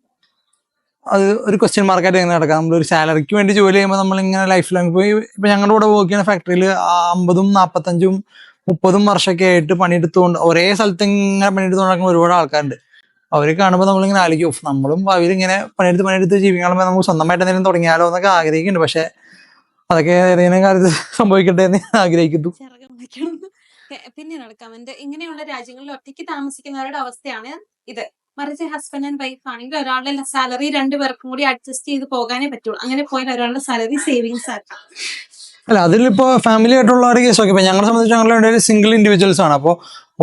അത് ഒരു ക്വസ്റ്റ്യൻ മാർക്കായിട്ട് എങ്ങനെ നടക്കാം. നമ്മളൊരു സാലറിക്ക് വേണ്ടി ജോലി ചെയ്യുമ്പോൾ നമ്മളിങ്ങനെ ലൈഫ് ലോങ് പോയി ഇപ്പൊ ഞങ്ങളുടെ കൂടെ വർക്ക് ചെയ്യുന്ന ഫാക്ടറിയിൽ 50, 45, 30 വർഷമൊക്കെ ആയിട്ട് പണിയെടുത്തുകൊണ്ട് ഒരേ സ്ഥലത്ത് ഇങ്ങനെ പണിയെടുത്തുകൊണ്ട് നടക്കുന്ന ഒരുപാട് ആൾക്കാരുണ്ട്. അവരെ കാണുമ്പോൾ നമ്മളിങ്ങനെ ആലോചിക്കും, നമ്മളും അവരിങ്ങനെ പണിയെടുത്ത് ജീവിക്കണം, നമുക്ക് സ്വന്തമായിട്ട് എന്തെങ്കിലും തുടങ്ങിയാലോ എന്നൊക്കെ ആഗ്രഹിക്കുന്നുണ്ട്. പക്ഷെ അതൊക്കെ ഏതെങ്കിലും കാലത്ത് സംഭവിക്കട്ടെ എന്ന് ആഗ്രഹിക്കുന്നു. പിന്നെ കമന്റ്, ഇങ്ങനെയുള്ള രാജ്യങ്ങളിൽ ഒറ്റയ്ക്ക് താമസിക്കുന്നവരുടെ അവസ്ഥയാണ് ഇത്. മറിച്ച് ഹസ്ബൻഡ് ആൻഡ് വൈഫ് ആണെങ്കിൽ ഒരാളുടെ സാലറി 2 പേർക്കും കൂടി അഡ്ജസ്റ്റ് ചെയ്ത് പോകാനേ പറ്റുള്ളൂ. അങ്ങനെ പോയാൽ ഒരാളുടെ സാലറി സേവിങ്സ് ആക്കാം. അല്ല, അതിലിപ്പോ ഫാമിലി ആയിട്ടുള്ള ഒരു കേസൊക്കെ ഇപ്പൊ ഞങ്ങളെ സംബന്ധിച്ച് ഞങ്ങൾ സിംഗിൾ ഇൻഡിവിജ്വൽസ് ആണ്. അപ്പോൾ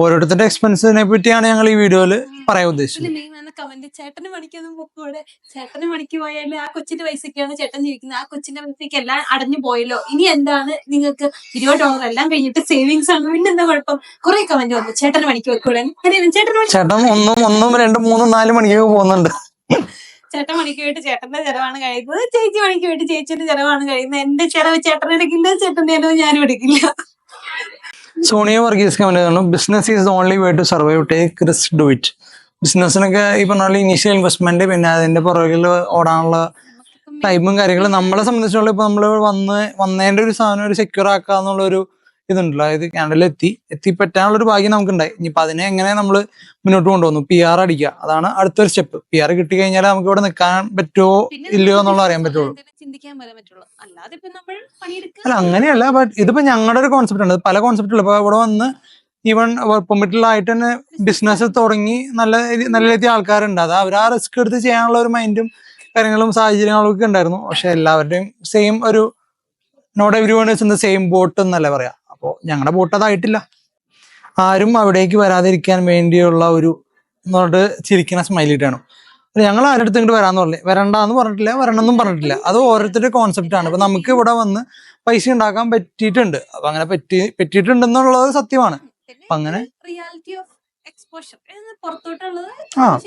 ഓരോരുത്തരുടെ എക്സ്പെൻസിനെ പറ്റിയാണ് ഞങ്ങൾ ഈ വീഡിയോയിൽ പറയാൻ ഉദ്ദേശിച്ചത്. കമന്റ്, ചേട്ടന് പണിക്കൊന്നും പൊക്കൂടെ, ചേട്ടന് പണിക്ക് പോയാലും ആ കൊച്ചിന്റെ പൈസക്കാണ് ചേട്ടൻ ജീവിക്കുന്നത്, ആ കൊച്ചിന്റെ പൈസക്ക് എല്ലാം അടഞ്ഞു പോയല്ലോ, ഇനി എന്താണ് നിങ്ങൾക്ക് $20 എല്ലാം കഴിഞ്ഞിട്ട് സേവിങ്സ് ആണ്, പിന്നെ എന്താ കുഴപ്പം? കുറെ കമന്റ് വന്നു, ചേട്ടന് പണിക്ക് വെക്കൂടെ. ചേട്ടൻ 1, 2, 3, 4 മണിക്കൊക്കെ പോകുന്നുണ്ട്. ചേട്ടൻ പണിക്ക് പോയിട്ട് ചേട്ടന്റെ ചെലവാണ് കഴിയുന്നത്, ചേച്ചി പണിക്ക് പോയിട്ട് ചേച്ചിന്റെ ചെലവാണ് കഴിയുന്നത്. എന്റെ ചെലവ് ചേട്ടൻ എടുക്കില്ല, ചേട്ടന്റെ ചെലവ് ഞാനും എടുക്കില്ല. സോണിയ വർഗീസ് കമന്റ് പറഞ്ഞു, business is the only way to survive, take risk, do it. ബിസിനസ്സിനൊക്കെ ഈ പറഞ്ഞ ഇനീഷ്യൽ ഇൻവെസ്റ്റ്മെന്റ്, പിന്നെ അതിന്റെ പുറകിൽ ഓടാനുള്ള ടൈമും കാര്യങ്ങളും നമ്മളെ സംബന്ധിച്ചുള്ള ഇപ്പൊ നമ്മള് വന്നതിന്റെ ഒരു സാധനം ഒരു സെക്യൂർ ആക്കുക എന്നുള്ളൊരു ഇതുണ്ടല്ലോ. അതായത് കാനഡയിൽ എത്തിപ്പറ്റാനുള്ള ഒരു ഭാഗ്യം നമുക്കുണ്ടായി. ഇനിയിപ്പൊ അതിനെ എങ്ങനെ നമ്മൾ മുന്നോട്ട് കൊണ്ടുവന്നു, PR അടിക്കുക, അതാണ് അടുത്തൊരു സ്റ്റെപ്പ്. PR കിട്ടി കഴിഞ്ഞാൽ നമുക്ക് ഇവിടെ നിൽക്കാൻ പറ്റുമോ ഇല്ലയോ എന്നുള്ള അറിയാൻ പറ്റുള്ളൂ. അല്ല, അങ്ങനെയല്ല, ബട്ട് ഇതിപ്പോ ഞങ്ങളുടെ ഒരു കോൺസെപ്റ്റ് ഉണ്ട്, പല കോൺസെപ്റ്റുള്ള. ഇപ്പൊ ഇവിടെ വന്ന് ഈവൻ വർക്ക് പെർമിറ്റിലായിട്ട് തന്നെ ബിസിനസ് തുടങ്ങി നല്ല രീതിയിൽ ആൾക്കാരുണ്ട്. അത് അവർ ആ റിസ്ക് എടുത്ത് ചെയ്യാനുള്ള ഒരു മൈൻഡും കാര്യങ്ങളും സാഹചര്യങ്ങളും ഒക്കെ ഉണ്ടായിരുന്നു. പക്ഷെ എല്ലാവരുടെയും സെയിം ഒരു note every one is in the same boat എന്നല്ലേ പറയാം. അപ്പോൾ ഞങ്ങളുടെ ബോട്ട് അതായിട്ടില്ല. ആരും അവിടേക്ക് വരാതിരിക്കാൻ വേണ്ടിയുള്ള ഒരു എന്നോട്ട് ചിരിക്കുന്ന സ്മൈലിട്ടാണ്. ഞങ്ങൾ ആരുടെ അടുത്ത് ഇങ്ങോട്ട് വരാന്ന് പറഞ്ഞില്ല, വരണ്ടെന്ന് പറഞ്ഞിട്ടില്ല, വരണമെന്നും പറഞ്ഞിട്ടില്ല. അത് ഓരോരുത്തരുടെ കോൺസെപ്റ്റ് ആണ്. ഇപ്പൊ നമുക്ക് ഇവിടെ വന്ന് പൈസ ഉണ്ടാക്കാൻ പറ്റിയിട്ടുണ്ട്. അപ്പൊ അങ്ങനെ പറ്റിയിട്ടുണ്ടെന്നുള്ളത് സത്യമാണ്. അപ്പൊ അങ്ങനെ റിയാലിറ്റി ഓഫ് എക്സ്പോഷർ പുറത്തോട്ടുള്ളത്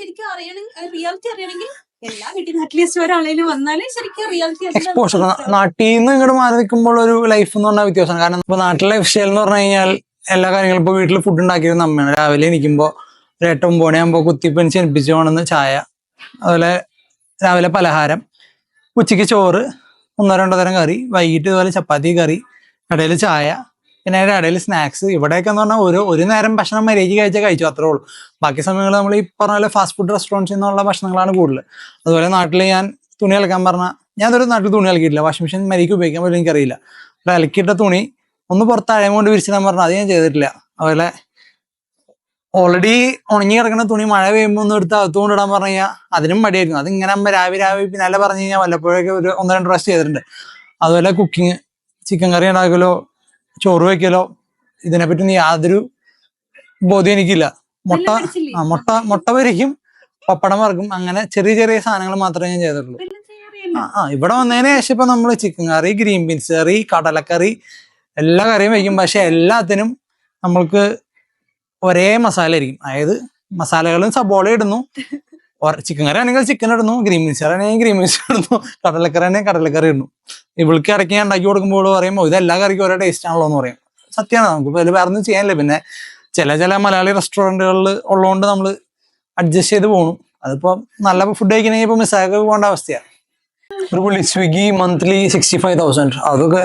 ശരിക്കും അറിയണമെങ്കിൽ റിയാലിറ്റി അറിയണമെങ്കിൽ എല്ലാ വീട്ടിൽ അറ്റ്ലീസ്റ്റ് ഒരാളേലും വന്നാലും ശരിക്കും റിയാലിറ്റി എക്സ്പോഷർ നാട്ടിൽ നിന്ന് ഇങ്ങോട്ട് മാറി നിൽക്കുമ്പോൾ ഒരു ലൈഫ് എന്ന് പറഞ്ഞാൽ വ്യത്യാസമാണ്. കാരണം ഇപ്പൊ നാട്ടിലെ ലൈഫ് സ്റ്റൈൽ എന്ന് പറഞ്ഞു കഴിഞ്ഞാൽ എല്ലാ കാര്യങ്ങളും ഇപ്പൊ വീട്ടിൽ ഫുഡ് ഉണ്ടാക്കിയിരുന്ന അമ്മയാണ്. രാവിലെ എണീക്കുമ്പോൾ ഒരു 8-9 മണിയാകുമ്പോൾ കുത്തിപ്പനിച്ച് എണിപ്പിച്ചു പോകണമെന്ന് ചായ, അതുപോലെ രാവിലെ പലഹാരം, ഉച്ചയ്ക്ക് ചോറ്, 1-2 തരം കറി, വൈകിട്ട് ഇതുപോലെ ചപ്പാത്തി കറി, ഇടയിൽ ചായ, പിന്നെ അതിൻ്റെ ഇടയിൽ സ്നാക്സ്. ഇവിടെയൊക്കെ എന്ന് പറഞ്ഞാൽ ഒരു നേരം ഭക്ഷണം മര്യാദയ്ക്ക് കഴിച്ചു അത്രേ ഉള്ളൂ. ബാക്കി സമയങ്ങൾ നമ്മൾ ഈ പറഞ്ഞ പോലെ ഫാസ്റ്റ് ഫുഡ് റെസ്റ്റോറൻറ്റ്സിൽ നിന്നുള്ള ഭക്ഷണങ്ങളാണ് കൂടുതൽ. അതുപോലെ നാട്ടിൽ ഞാൻ തുണി അലക്കാൻ പറഞ്ഞാൽ ഞാൻ ഒരു നാട്ടിൽ തുണി അലക്കിയിട്ടില്ല. വാഷിംഗ് മെഷീൻ മര്യാദയ്ക്ക് ഉപയോഗിക്കാൻ പോലും എനിക്കറിയില്ല. അപ്പോൾ അലക്കിയിട്ട തുണി ഒന്ന് പുറത്ത് അഴയും കൊണ്ട് വിരിച്ചിടാൻ പറഞ്ഞാൽ അത് ഞാൻ ചെയ്തിട്ടില്ല. അതുപോലെ ഓൾറെഡി ഉണങ്ങി കിടക്കുന്ന തുണി മഴ പെയ്യുമ്പോൾ ഒന്ന് എടുത്ത് അകത്ത് കൊണ്ടിടാൻ പറഞ്ഞു കഴിഞ്ഞാൽ അതിനും മടിയായിരുന്നു. അതിങ്ങനെ രാവിലെ പിന്നാലെ പറഞ്ഞു കഴിഞ്ഞാൽ വല്ലപ്പോഴൊക്കെ ഒരു 1-2 പ്രാവശ്യം ചെയ്തിട്ടുണ്ട്. അതുപോലെ കുക്കിങ്, ചിക്കൻ കറി ഉണ്ടാക്കലോ ചോറ് വയ്ക്കലോ ഇതിനെപ്പറ്റി യാതൊരു ബോധ്യം എനിക്കില്ല. മുട്ട പൊരിക്കും, പപ്പടം വറക്കും, അങ്ങനെ ചെറിയ ചെറിയ സാധനങ്ങൾ മാത്രമേ ഞാൻ ചെയ്തിട്ടുള്ളൂ. ഇവിടെ വന്നതിന് ശേഷം ഇപ്പൊ നമ്മള് ചിക്കൻ കറി, ഗ്രീൻ ബീൻസ് കറി, കടലക്കറി, എല്ലാ കറിയും വയ്ക്കും. പക്ഷെ എല്ലാത്തിനും നമ്മൾക്ക് ഒരേ മസാല ആയിരിക്കും. അതായത് മസാലകളും സബോള ഇടുന്നു, ചിക്കൻ കറി ആണെങ്കിൽ ചിക്കൻ ഇടുന്നു, ഗ്രീൻ ബീൻസ് കറി ആണെങ്കിൽ ഗ്രീൻ ബീൻസ് ഇടുന്നു, കടലക്കറി ആണെങ്കിൽ കടലക്കറി ഇടുന്നു. ഇവൾക്ക് ഇടയ്ക്ക് ഞാൻ ഉണ്ടാക്കി കൊടുക്കുമ്പോൾ പറയുമ്പോൾ ഇതെല്ലാ കറിക്കും ഒരേ ടേസ്റ്റ് ആണല്ലോ എന്ന് പറയും. സത്യമാണ്, നമുക്ക് വേറെ ഒന്നും ചെയ്യാനില്ല. പിന്നെ ചില മലയാളി റെസ്റ്റോറൻറ്റുകളിൽ ഉള്ളതുകൊണ്ട് നമ്മൾ അഡ്ജസ്റ്റ് ചെയ്ത് പോകണം. അതിപ്പോ നല്ല ഫുഡ് കഴിക്കണമെങ്കിൽ ഇപ്പൊ മിസ്സാക്കി പോകേണ്ട അവസ്ഥയാണ്. ഒരു പുള്ളി സ്വിഗ്ഗി മന്ത്ലി 65,000, അതൊക്കെ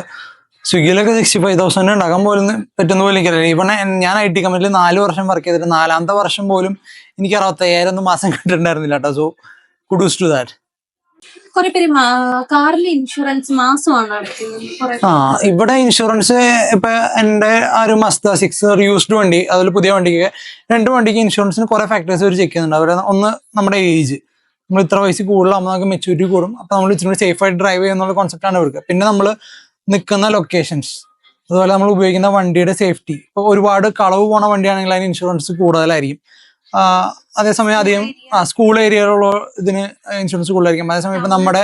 സ്വിഗ്ഗിയിലൊക്കെ 65,000 ഉണ്ടാക്കാൻ പോലും പറ്റുന്ന പോലും എനിക്കറിയില്ല. ഇവനെ ഞാൻ IT കമ്പനിയിൽ 4 വർഷം വർക്ക് ചെയ്തിട്ട് 4ാമത്തെ വർഷം പോലും എനിക്ക് 65,000 മാസം കിട്ടിയിട്ടുണ്ടായിരുന്നില്ല കേട്ടോ. So kudos to that. കുറെ പേര് കാറിലെ ഇൻഷുറൻസ് മാസമാണ് അടയ്ക്കുന്നത്. ഇവിടെ ഇൻഷുറൻസ് ഇപ്പൊ എന്റെ ആ ഒരു മസ്ത 6 യൂസ്ഡ് വണ്ടി, അതിൽ പുതിയ വണ്ടിക്ക് 2 വണ്ടിക്ക് ഇൻഷുറൻസിന് കുറെ ഫാക്ടേഴ്സ് അവർ ചെക്ക് ചെയ്യുന്നുണ്ട്. അവരെ ഒന്ന് നമ്മുടെ ഏജ്, നമ്മൾ ഇത്ര വയസ്സ് കൂടുതലാകുമ്പോൾ നമുക്ക് മെച്യൂരിറ്റി കൂടും. അപ്പൊ നമ്മൾ ഇച്ചിരി സേഫ് ആയിട്ട് ഡ്രൈവ് ചെയ്യുന്നുള്ള കോൺസെപ്റ്റാണ് ഇവർക്ക്. പിന്നെ നമ്മൾ നിൽക്കുന്ന ലൊക്കേഷൻസ്, അതുപോലെ നമ്മൾ ഉപയോഗിക്കുന്ന വണ്ടിയുടെ സേഫ്റ്റി. ഇപ്പൊ ഒരുപാട് കളവ് പോണ വണ്ടിയാണെങ്കിൽ അതിന് ഇൻഷുറൻസ് കൂടുതലായിരിക്കും. അതേസമയം അധികം സ്കൂൾ ഏരിയയിലുള്ള ഇതിന് ഇൻഷുറൻസ് കൂടുതലായിരിക്കും. അതേസമയം ഇപ്പൊ നമ്മുടെ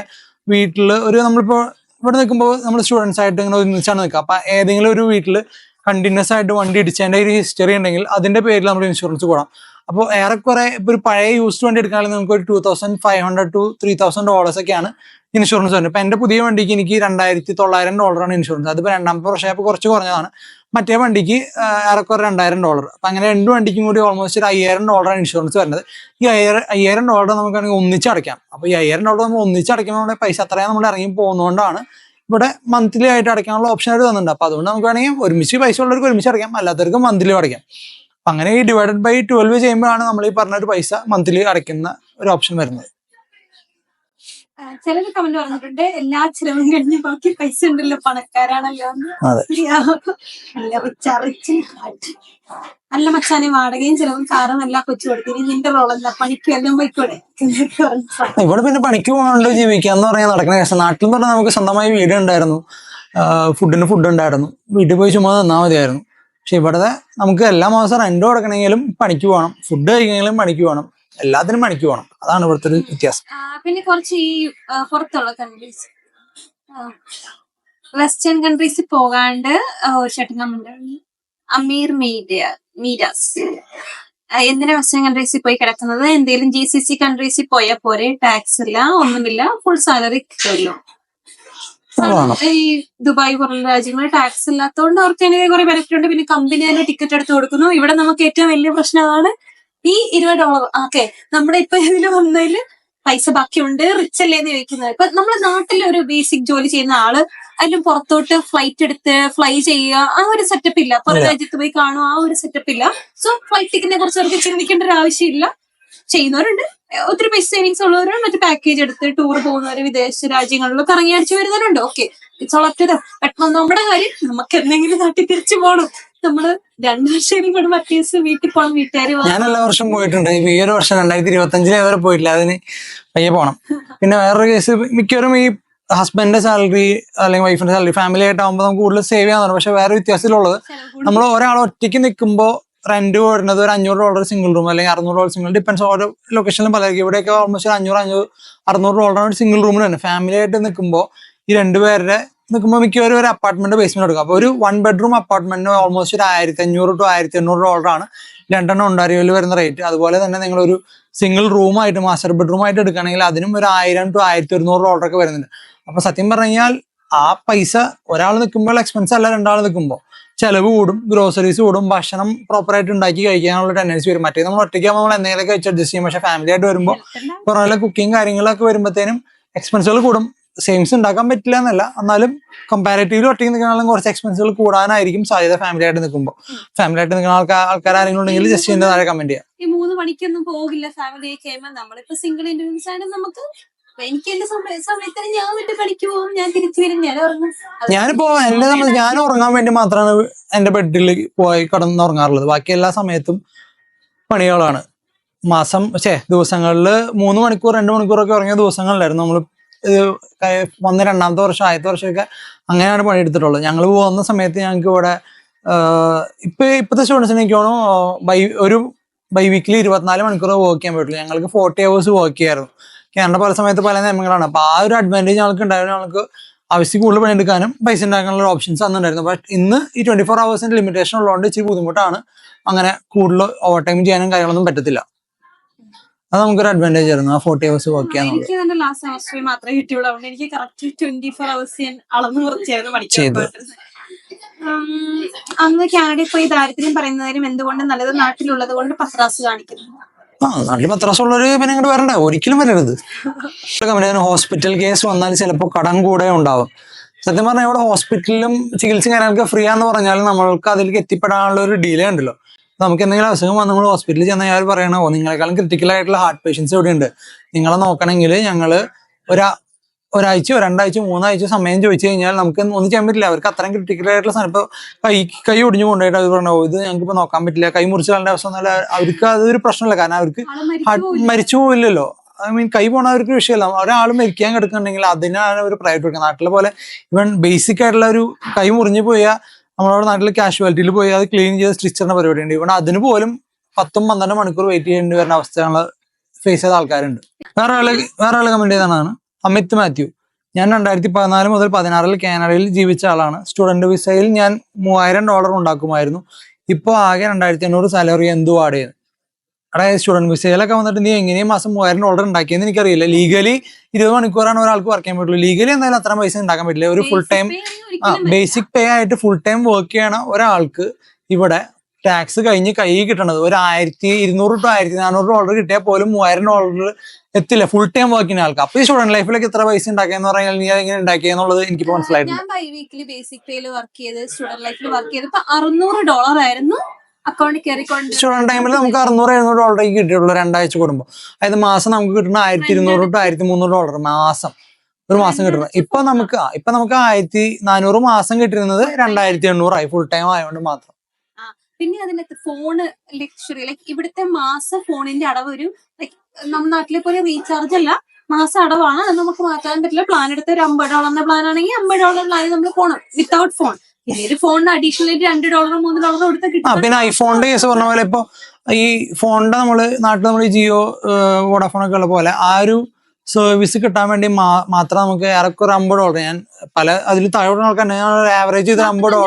വീട്ടിൽ നമ്മളിപ്പോ ഇവിടെ നിൽക്കുമ്പോൾ നമ്മൾ സ്റ്റുഡൻസ് ആയിട്ട് ഇങ്ങനെ ഒന്നിച്ചാണ് നിൽക്കുക. അപ്പൊ ഏതെങ്കിലും ഒരു വീട്ടിൽ കണ്ടിന്യൂസ് ആയിട്ട് വണ്ടി ഇടിച്ചതിന്റെ ഒരു ഹിസ്റ്ററി ഉണ്ടെങ്കിൽ അതിന്റെ പേരിൽ നമ്മൾ ഇൻഷുറൻസ് കൂടാം. അപ്പോൾ ഏറെക്കുറെ ഇപ്പൊ ഒരു പഴയ യൂസ്ഡ് വണ്ടി എടുക്കുകയാണെങ്കിൽ നമുക്ക് ഒരു $2,500 to $3,000 ഒക്കെയാണ് ഇൻഷുറൻസ് വരുന്നത്. ഇപ്പൊ എന്റെ പുതിയ വണ്ടിക്ക് എനിക്ക് $2,900 ഇൻഷുറൻസ്. അതിപ്പോ 2ാമത്തെ വർഷം കുറച്ച് കുറഞ്ഞതാണ്. മറ്റേ വണ്ടിക്ക് ഏറെക്കുറെ $2,000. അപ്പൊ അങ്ങനെ 2 വണ്ടിക്കും കൂടി ഓൾമോസ്റ്റ് $5,000 ഇൻഷുറൻസ് വരുന്നത്. ഈ $5,000 നമുക്കാണെങ്കിൽ ഒന്നിച്ചടയ്ക്കാം. അപ്പൊ ഈ $5,000 നമ്മൾ ഒന്നിച്ചടയ്ക്കുമ്പോൾ നമ്മുടെ പൈസ അത്രയും നമ്മൾ ഇറങ്ങി പോകുന്നതുകൊണ്ടാണ് ഇവിടെ മന്ത്ലി ആയിട്ട് അടയ്ക്കാനുള്ള ഓപ്ഷൻ ആയിട്ട് തന്നിട്ടുണ്ട്. അപ്പൊ അതുകൊണ്ട് നമുക്ക് വേണമെങ്കിൽ ഒരുമിച്ച് പൈസ ഉള്ളവർക്ക് ഒരുമിച്ച് അടയ്ക്കാം, അല്ലാത്തവർക്ക് മന്ത്ലി അടയ്ക്കാം. അങ്ങനെ ഈ ഡിവൈഡഡ് ബൈ 12 ചെയ്യുമ്പോഴാണ് നമ്മൾ ഈ പറഞ്ഞ ഒരു പൈസ മന്ത്ലി അടയ്ക്കുന്ന ഒരു ഓപ്ഷൻ വരുന്നത്. ചിലര് കമന്റ് പറഞ്ഞിട്ടുണ്ട് എല്ലാ ചിലവും കഴിഞ്ഞ് ബാക്കി പൈസ ഉണ്ടല്ലോ പണക്കാരാണല്ലോ. അല്ല മച്ചാനെ, വാടകയും ചിലവും കാറും എല്ലാം കൊച്ചു കൊടുത്തിന്, നിന്റെ റോളല്ല, പണിക്ക് എല്ലാം പോയിക്കൂടെ. ഇവിടെ പിന്നെ പണിക്ക് പോകാണ്ട് ജീവിക്കാന്ന് പറയാൻ നടക്കുന്ന കേസ്. നാട്ടിൽ എന്ന് പറഞ്ഞാൽ നമുക്ക് സ്വന്തമായി വീട് ഉണ്ടായിരുന്നു, ഫുഡ് ഉണ്ടായിരുന്നു, വീട്ടിൽ പോയി ചുമ്മാ തന്നാൽ മതിയായിരുന്നു. പക്ഷെ ഇവിടെ നമുക്ക് എല്ലാ മാസം റെന്റ് കൊടുക്കണമെങ്കിലും പണിക്ക് പോകണം, ഫുഡ് കഴിക്കണമെങ്കിലും പണിക്ക് പോകണം, എല്ലാത്തിനും പണിക്ക് പോകണം. അതാണ് ഇവിടുത്തെ ഒരു വ്യത്യാസം. പിന്നെ കുറച്ച് ഈ പുറത്തുള്ള കൺട്രീസ്, വെസ്റ്റേൺ കൺട്രീസിൽ പോകാണ്ട് ഒരു ചേട്ടൻ കമന്റ്, അമീർ മീരാസ്, എന്തിനാ വെസ്റ്റേൺ കൺട്രീസിൽ പോയി കിടക്കുന്നത്? എന്തെങ്കിലും GCC കൺട്രീസിൽ പോയാൽ പോരെ, ടാക്സ് ഇല്ല, ഒന്നുമില്ല, ഫുൾ സാലറി കിട്ടുമല്ലോ. ഈ ദുബായ് പോലുള്ള രാജ്യങ്ങളിൽ ടാക്സ് ഇല്ലാത്തതുകൊണ്ട് അവർക്ക് അതിന് കുറെ ബെനിഫിറ്റ് ഉണ്ട്. പിന്നെ കമ്പനി തന്നെ ടിക്കറ്റ് എടുത്ത് കൊടുക്കുന്നു. ഇവിടെ നമുക്ക് ഏറ്റവും വലിയ പ്രശ്നം അതാണ്, ഈ $20. ഓക്കെ, നമ്മുടെ ഇപ്പൊ ഇതില് വന്നതില് പൈസ ബാക്കിയുണ്ട്, റിച്ച് അല്ലേന്ന് ചോദിക്കുന്നത്. ഇപ്പൊ നമ്മുടെ നാട്ടിലെ ഒരു ബേസിക് ജോലി ചെയ്യുന്ന ആള് അതിലും പുറത്തോട്ട് ഫ്ലൈറ്റ് എടുത്ത് ഫ്ലൈ ചെയ്യുക, ആ ഒരു സെറ്റപ്പ് ഇല്ല. പുറം രാജ്യത്ത് പോയി കാണുക, ആ ഒരു സെറ്റപ്പ് ഇല്ല. സോ ഫ്ലൈറ്റ് ടിക്കറ്റിനെ കുറിച്ച് അവർക്ക് ചിന്തിക്കേണ്ട ഒരു ആവശ്യമില്ല. ചെയ്യുന്നവരുണ്ട്, ഒത്തിരി പൈസ സേവിങ്സ് ഉള്ളവരും മറ്റു പാക്കേജ് എടുത്ത് ടൂർ പോകുന്നവര് വിദേശ രാജ്യങ്ങളിലൊക്കെ ഇറങ്ങി അടിച്ചു വരുന്നവരുണ്ട്. Okay, it's all up to them. But നമ്മുടെ കാര്യം നമുക്ക് എന്തെങ്കിലും നാട്ടിൽ തിരിച്ചു പോകണം. നമ്മള് 2 വർഷം കൂടെ മറ്റേസ് വീട്ടിൽ പോകണം. വീട്ടുകാർ ഞാൻ എല്ലാ വർഷം പോയിട്ടുണ്ട്. ഈ ഒരു വർഷം 2025 വരെ പോയിട്ടില്ല. അതിന് പയ്യെ പോകണം. പിന്നെ വേറൊരു കേസ് മിക്കവരും ഈ ഹസ്ബൻഡിന്റെ സാലറി അല്ലെങ്കിൽ വൈഫിന്റെ സാലറി ഫാമിലി ആയിട്ടാകുമ്പോൾ നമുക്ക് കൂടുതൽ സേവ് ചെയ്യാൻ തുടങ്ങും. പക്ഷെ വേറെ വ്യത്യാസത്തിലുള്ളത് നമ്മൾ ഒരാൾ ഒറ്റയ്ക്ക് നിൽക്കുമ്പോൾ റെന്റ് വരുന്നത് ഒരു $500 സിംഗിൾ റൂം അല്ലെങ്കിൽ $600 സിംഗിൾ, ഡിപ്പെൻസ് ഓരോ ലൊക്കേഷനിലും പല. ഇവിടെയൊക്കെ ഓൾമോസ്റ്റ് $500 ഒരു സിംഗിൾ റൂമിന് തന്നെ. ഫാമിലി ആയിട്ട് നിൽക്കുമ്പോൾ ഈ രണ്ടുപേരുടെ നിൽക്കുമ്പോൾ മിക്കവരും ഒരു അപ്പാർട്ട്മെന്റ് ബേസ്മെന്റ് എടുക്കും. അപ്പോൾ ഒരു 1 ബെഡ്റൂം അപ്പാർട്ട്മെന്റിന് ഓൾമോസ്റ്റ് ഒരു $1500 to $1800 രണ്ടെണ്ണം ഒണ്ടാരിയോയിൽ വരുന്ന റേറ്റ്. അതുപോലെ തന്നെ നിങ്ങളൊരു സിംഗിൾ റൂമായിട്ട് മാസ്റ്റർ ബെഡ്റൂം ആയിട്ട് എടുക്കുകയാണെങ്കിൽ അതിനും ഒരു $1000 to $1100 ഒക്കെ വരുന്നുണ്ട്. അപ്പൊ സത്യം പറഞ്ഞു കഴിഞ്ഞാൽ ആ പൈസ ഒരാൾ നിൽക്കുമ്പോൾ എക്സ്പെൻസ് അല്ല, രണ്ടാൾ നിൽക്കുമ്പോൾ ചെലവ് കൂടും, ഗ്രോസറീസ് കൂടും, ഭക്ഷണം പ്രോപ്പറായിട്ട് ഉണ്ടാക്കി കഴിക്കാനുള്ള ടെൻഡൻസി വരും. മറ്റേ നമ്മൾ ഒറ്റയ്ക്കാകുമ്പോൾ നമ്മൾ എന്തെങ്കിലുമൊക്കെ വെച്ച് അഡ്ജസ്റ്റ് ചെയ്യും. പക്ഷെ ഫാമിലി ആയിട്ട് വരുമ്പോൾ കുറേ കുക്കിങ് കാര്യങ്ങളൊക്കെ വരുമ്പോഴത്തേനും എക്സ്പെൻസുകൾ കൂടും. സേവിങ്സ് ഉണ്ടാക്കാൻ പറ്റില്ല എന്നല്ല, എന്നാലും കമ്പാരിറ്റീവ്ലി ഒറ്റയ്ക്ക് നിൽക്കണമെങ്കിൽ കുറച്ച് എക്സ്പെൻസുകൾ കൂടാനായിരിക്കും സാധ്യത ഫാമിലി ആയിട്ട് നിൽക്കുമ്പോൾ. ഫാമിലി ആയിട്ട് നിൽക്കുന്ന ആൾക്കാർ ആരെങ്കിലും ഉണ്ടെങ്കിൽ ജസ്റ്റ് ഇതിന്റെ താഴെ കമന്റ് ചെയ്യാം. ഈ 3 മണിക്കൊന്നും പോകില്ല ഫാമിലി കഴിയുമ്പോൾ. നമ്മളിപ്പോ സിംഗിൾ ഇൻഡിവിജ്വൽസ് ആണ്. നമുക്ക് എനിക്ക് എന്റെ സമയത്തിന് ഞാൻ വീട്ടിൽ പണിക്ക് പോകും, ഞാൻ തിരിച്ചു വരും, ഞാൻ ഉറങ്ങും. ഞാനിപ്പോ എന്റെ സംബന്ധിച്ച് ഞാൻ ഉറങ്ങാൻ വേണ്ടി മാത്രമാണ് എന്റെ ബെഡിൽ പോയി കിടന്ന് ഉറങ്ങാറുള്ളത്. ബാക്കി എല്ലാ സമയത്തും പണികളാണ്. ദിവസങ്ങളിൽ 3 മണിക്കൂർ 2 മണിക്കൂറൊക്കെ ഉറങ്ങിയ ദിവസങ്ങളിലായിരുന്നു. നമ്മൾ വന്ന് 2ാമത്തെ വർഷം 1ാമത്തെ വർഷമൊക്കെ അങ്ങനെയാണ് പണിയെടുത്തിട്ടുള്ളത്. ഞങ്ങൾ പോകുന്ന സമയത്ത് ഞങ്ങൾക്ക് ഇവിടെ ഇപ്പോഴത്തെ സ്റ്റുഡൻസിന് എനിക്ക് തോന്നുന്നു ഒരു ബൈ വീക്കിലി 24 മണിക്കൂർ വർക്ക് ചെയ്യാൻ പറ്റുള്ളൂ. ഞങ്ങൾക്ക് 40 hours വർക്ക് ചെയ്യായിരുന്നു. കേരള പല സമയത്ത് പല നിയമങ്ങളാണ്. അപ്പൊ ആ ഒരു അഡ്വാൻറ്റേജ് ഞങ്ങൾക്ക് ഉണ്ടായിരുന്നു. ഞങ്ങൾക്ക് ആവശ്യം കൂടുതൽ പണിയെടുക്കാനും പൈസ ഉണ്ടാക്കാനുള്ള ഓപ്ഷൻസ് അന്നുണ്ടായിരുന്നു. ബട്ട് ഇന്ന് ഈ 24 hours ലിമിറ്റേഷൻ ഉള്ളതുകൊണ്ട് ഇച്ചിരി ബുദ്ധിമുട്ടാണ്. അങ്ങനെ കൂടുതൽ ഓവർ ടൈം ചെയ്യാനും കാര്യങ്ങളൊന്നും പറ്റത്തില്ല. അത് നമുക്കൊരു അഡ്വാൻറ്റേജ് ആയിരുന്നു, ആ 40 hours വർക്ക് ചെയ്യാൻ. എനിക്ക് തന്നെ ലാസ്റ്റ് സെമസ്റ്ററിൽ മാത്രമേ കിട്ടിയുള്ളൂ. അതുകൊണ്ട് എനിക്ക് കറക്റ്റ് 24 hours ഞാൻ അളന്ന് കുറച്ചായിരുന്നു പഠിച്ചത്. അന്ന് കാനഡയിൽ പോയി ദാരിദ്ര്യം പറയുന്നതിനും എന്തുകൊണ്ട് നല്ലത് നാട്ടിലുള്ളത് കൊണ്ട് പത്രാസ് കാണിക്കുന്നു. നാട്ടിൽ പത്രാസുള്ളവര് പിന്നെ ഇങ്ങോട്ട് വരണ്ട, ഒരിക്കലും വരരുത്. ഹോസ്പിറ്റൽ കേസ് വന്നാൽ ചിലപ്പോൾ കടം കൂടെ ഉണ്ടാവും. സത്യം പറഞ്ഞാൽ ഇവിടെ ഹോസ്പിറ്റലിലും ചികിത്സ കാര്യങ്ങൾക്ക് ഫ്രീ ആണെന്ന് പറഞ്ഞാൽ നമ്മൾക്ക് അതിലേക്ക് എത്തിപ്പെടാനുള്ള ഒരു ഡിലേ ഉണ്ടല്ലോ. നമുക്ക് എന്തെങ്കിലും അസുഖം വന്ന് നമ്മൾ ഹോസ്പിറ്റലിൽ ചെന്നാൽ അവർ പറയണോ നിങ്ങളെക്കാളും ക്രിട്ടിക്കൽ ആയിട്ടുള്ള ഹാർട്ട് പേഷ്യൻസ് ഇവിടെ ഉണ്ട്, നിങ്ങളെ നോക്കണമെങ്കിൽ ഞങ്ങൾ ഒരാഴ്ച 2 ആഴ്ച 3 ആഴ്ച സമയം ചോദിച്ചു കഴിഞ്ഞാൽ നമുക്ക് ഒന്നും ചെയ്യാൻ പറ്റില്ല. അവർക്ക് അത്രയും ക്രിട്ടിക്കൽ ആയിട്ടുള്ള സാധനം ഇപ്പോൾ കൈ ഒടിഞ്ഞു കൊണ്ടുപോയിട്ട് അവർ പറഞ്ഞു ഇത് ഞങ്ങൾക്ക് ഇപ്പോൾ നോക്കാൻ പറ്റില്ല, കൈ മുറിച്ച് കളേണ്ട അവസ്ഥ ഒന്നുമല്ല. അവർക്ക് അതൊരു പ്രശ്നമല്ല, കാരണം അവർക്ക് മരിച്ചു പോവില്ലല്ലോ. കൈ പോണവർക്ക് വിഷയമല്ല. ഒരാൾ മരിക്കാൻ കിടക്കുന്നുണ്ടെങ്കിൽ അതിനാണ് ഒരു പ്രൈവറ്റ് കൊടുക്കുക. നാട്ടിലെ പോലെ ഇവൻ ബേസിക് ആയിട്ടുള്ള ഒരു കൈ മുറിഞ്ഞു പോയാൽ നമ്മളവിടെ നാട്ടിൽ കാഷ്വാലിറ്റിയിൽ പോയി അത് ക്ലീൻ ചെയ്ത് സ്റ്റിച്ചറിന്റെ പരിപാടി ഉണ്ട്. ഇവിടെ അതിന് പോലും 10-12 മണിക്കൂർ വെയിറ്റ് ചെയ്യേണ്ടി വരുന്ന അവസ്ഥകൾ ഫേസ് ചെയ്ത ആൾക്കാരുണ്ട്. വേറെ ആള് കമന്റ് ചെയ്തതാണ് അമിത് മാത്യു. ഞാൻ 2014 മുതൽ 2016 കാനഡയിൽ ജീവിച്ച ആളാണ്. സ്റ്റുഡന്റ് വിസയിൽ ഞാൻ $3000 ഉണ്ടാക്കുമായിരുന്നു. ഇപ്പോൾ ആകെ 2500 സാലറി എന്തു ആടെയാണ്. അതായത് സ്റ്റുഡന്റ് വിസയിലൊക്കെ വന്നിട്ട് നീ എങ്ങനെയും മാസം $3000 ഉണ്ടാക്കിയെന്ന് എനിക്കറിയില്ല. ലീഗലി 20 മണിക്കൂറാണ് ഒരാൾക്ക് വർക്ക് ചെയ്യാൻ പറ്റുള്ളൂ. ലീഗലി എന്തായാലും അത്ര പൈസ ഉണ്ടാക്കാൻ പറ്റില്ല. ഒരു ഫുൾ ടൈം ബേസിക് പേ ആയിട്ട് ഫുൾ ടൈം വർക്ക് ചെയ്യണ ഒരാൾക്ക് ഇവിടെ ടാക്സ് കഴിഞ്ഞ് കൈ കിട്ടണത് ഒരു $1200 to $1400 കിട്ടിയാൽ പോലും $3000 എത്തില്ല ഫുൾ ടൈം വർക്കിന് ആൾക്ക്. അപ്പൊ ഈ സ്റ്റുഡന്റ് ലൈഫിലേക്ക് എത്ര പൈസ ഉണ്ടാക്കിയെന്ന് പറഞ്ഞാൽ നീ എങ്ങനെ ഉണ്ടാക്കിയെന്നുള്ളത് എനിക്കിപ്പോ മനസ്സിലായിട്ടുണ്ട്. ഞാൻ ബൈ വീക്കിലി ബേസിക് പേയിൽ വർക്ക് ചെയ്ത് സ്റ്റുഡന്റ് ലൈഫിൽ വർക്ക് ചെയ്തപ്പോ $600 ആയിരുന്നു അക്കൗണ്ടിൽ കയറിക്കൊണ്ട്. സ്റ്റുഡന്റ് ടൈമിൽ നമുക്ക് $600-700 കിട്ടിയുള്ളൂ 2 ആഴ്ച കൂടുമ്പോൾ. അതായത് മാസം നമുക്ക് കിട്ടുന്ന $1200 to $1300 മാസം, ഒരു മാസം കിട്ടുന്നത്. ഇപ്പൊ നമുക്ക് 1400 മാസം കിട്ടിയിരുന്നത് 2800 ആയി ഫുൾ ടൈം ആയതുകൊണ്ട് മാത്രം. പിന്നെ അതിനകത്ത് ഫോണ് ലക്ഷറി ഇവിടുത്തെ മാസം ഫോണിന്റെ അടവ് ഒരു നമ്മുടെ നാട്ടിലെ പോലെ റീചാർജ് അല്ല, മാസം അടവാണ്. അത് നമുക്ക് മാറ്റാൻ പറ്റില്ല. പ്ലാൻ എടുത്ത ഒരു $50 പ്ലാൻ ആണെങ്കിൽ $50 പ്ലാനിൽ നമ്മൾ പോകണം വിത്തൗട്ട് ഫോൺ. പിന്നെ ഒരു ഫോണിന് അഡീഷണൽ $2 $3 കൊടുത്ത് കിട്ടും. പിന്നെ ഐഫോണിന്റെ കേസ് പറഞ്ഞ പോലെ ഇപ്പൊ ഈ ഫോണിന്റെ നാട്ടിൽ നമ്മൾ ജിയോ വോഡാഫോൺ ഒക്കെ ഉള്ള പോലെ ആ ഒരു സർവീസ് കിട്ടാൻ വേണ്ടി മാത്രം നമുക്ക് ഏറെക്കുറെ $50. ഞാൻ അതിൽ താഴോട്ട് ആൾക്കാർ ആവറേജ് ചെയ്ത് $50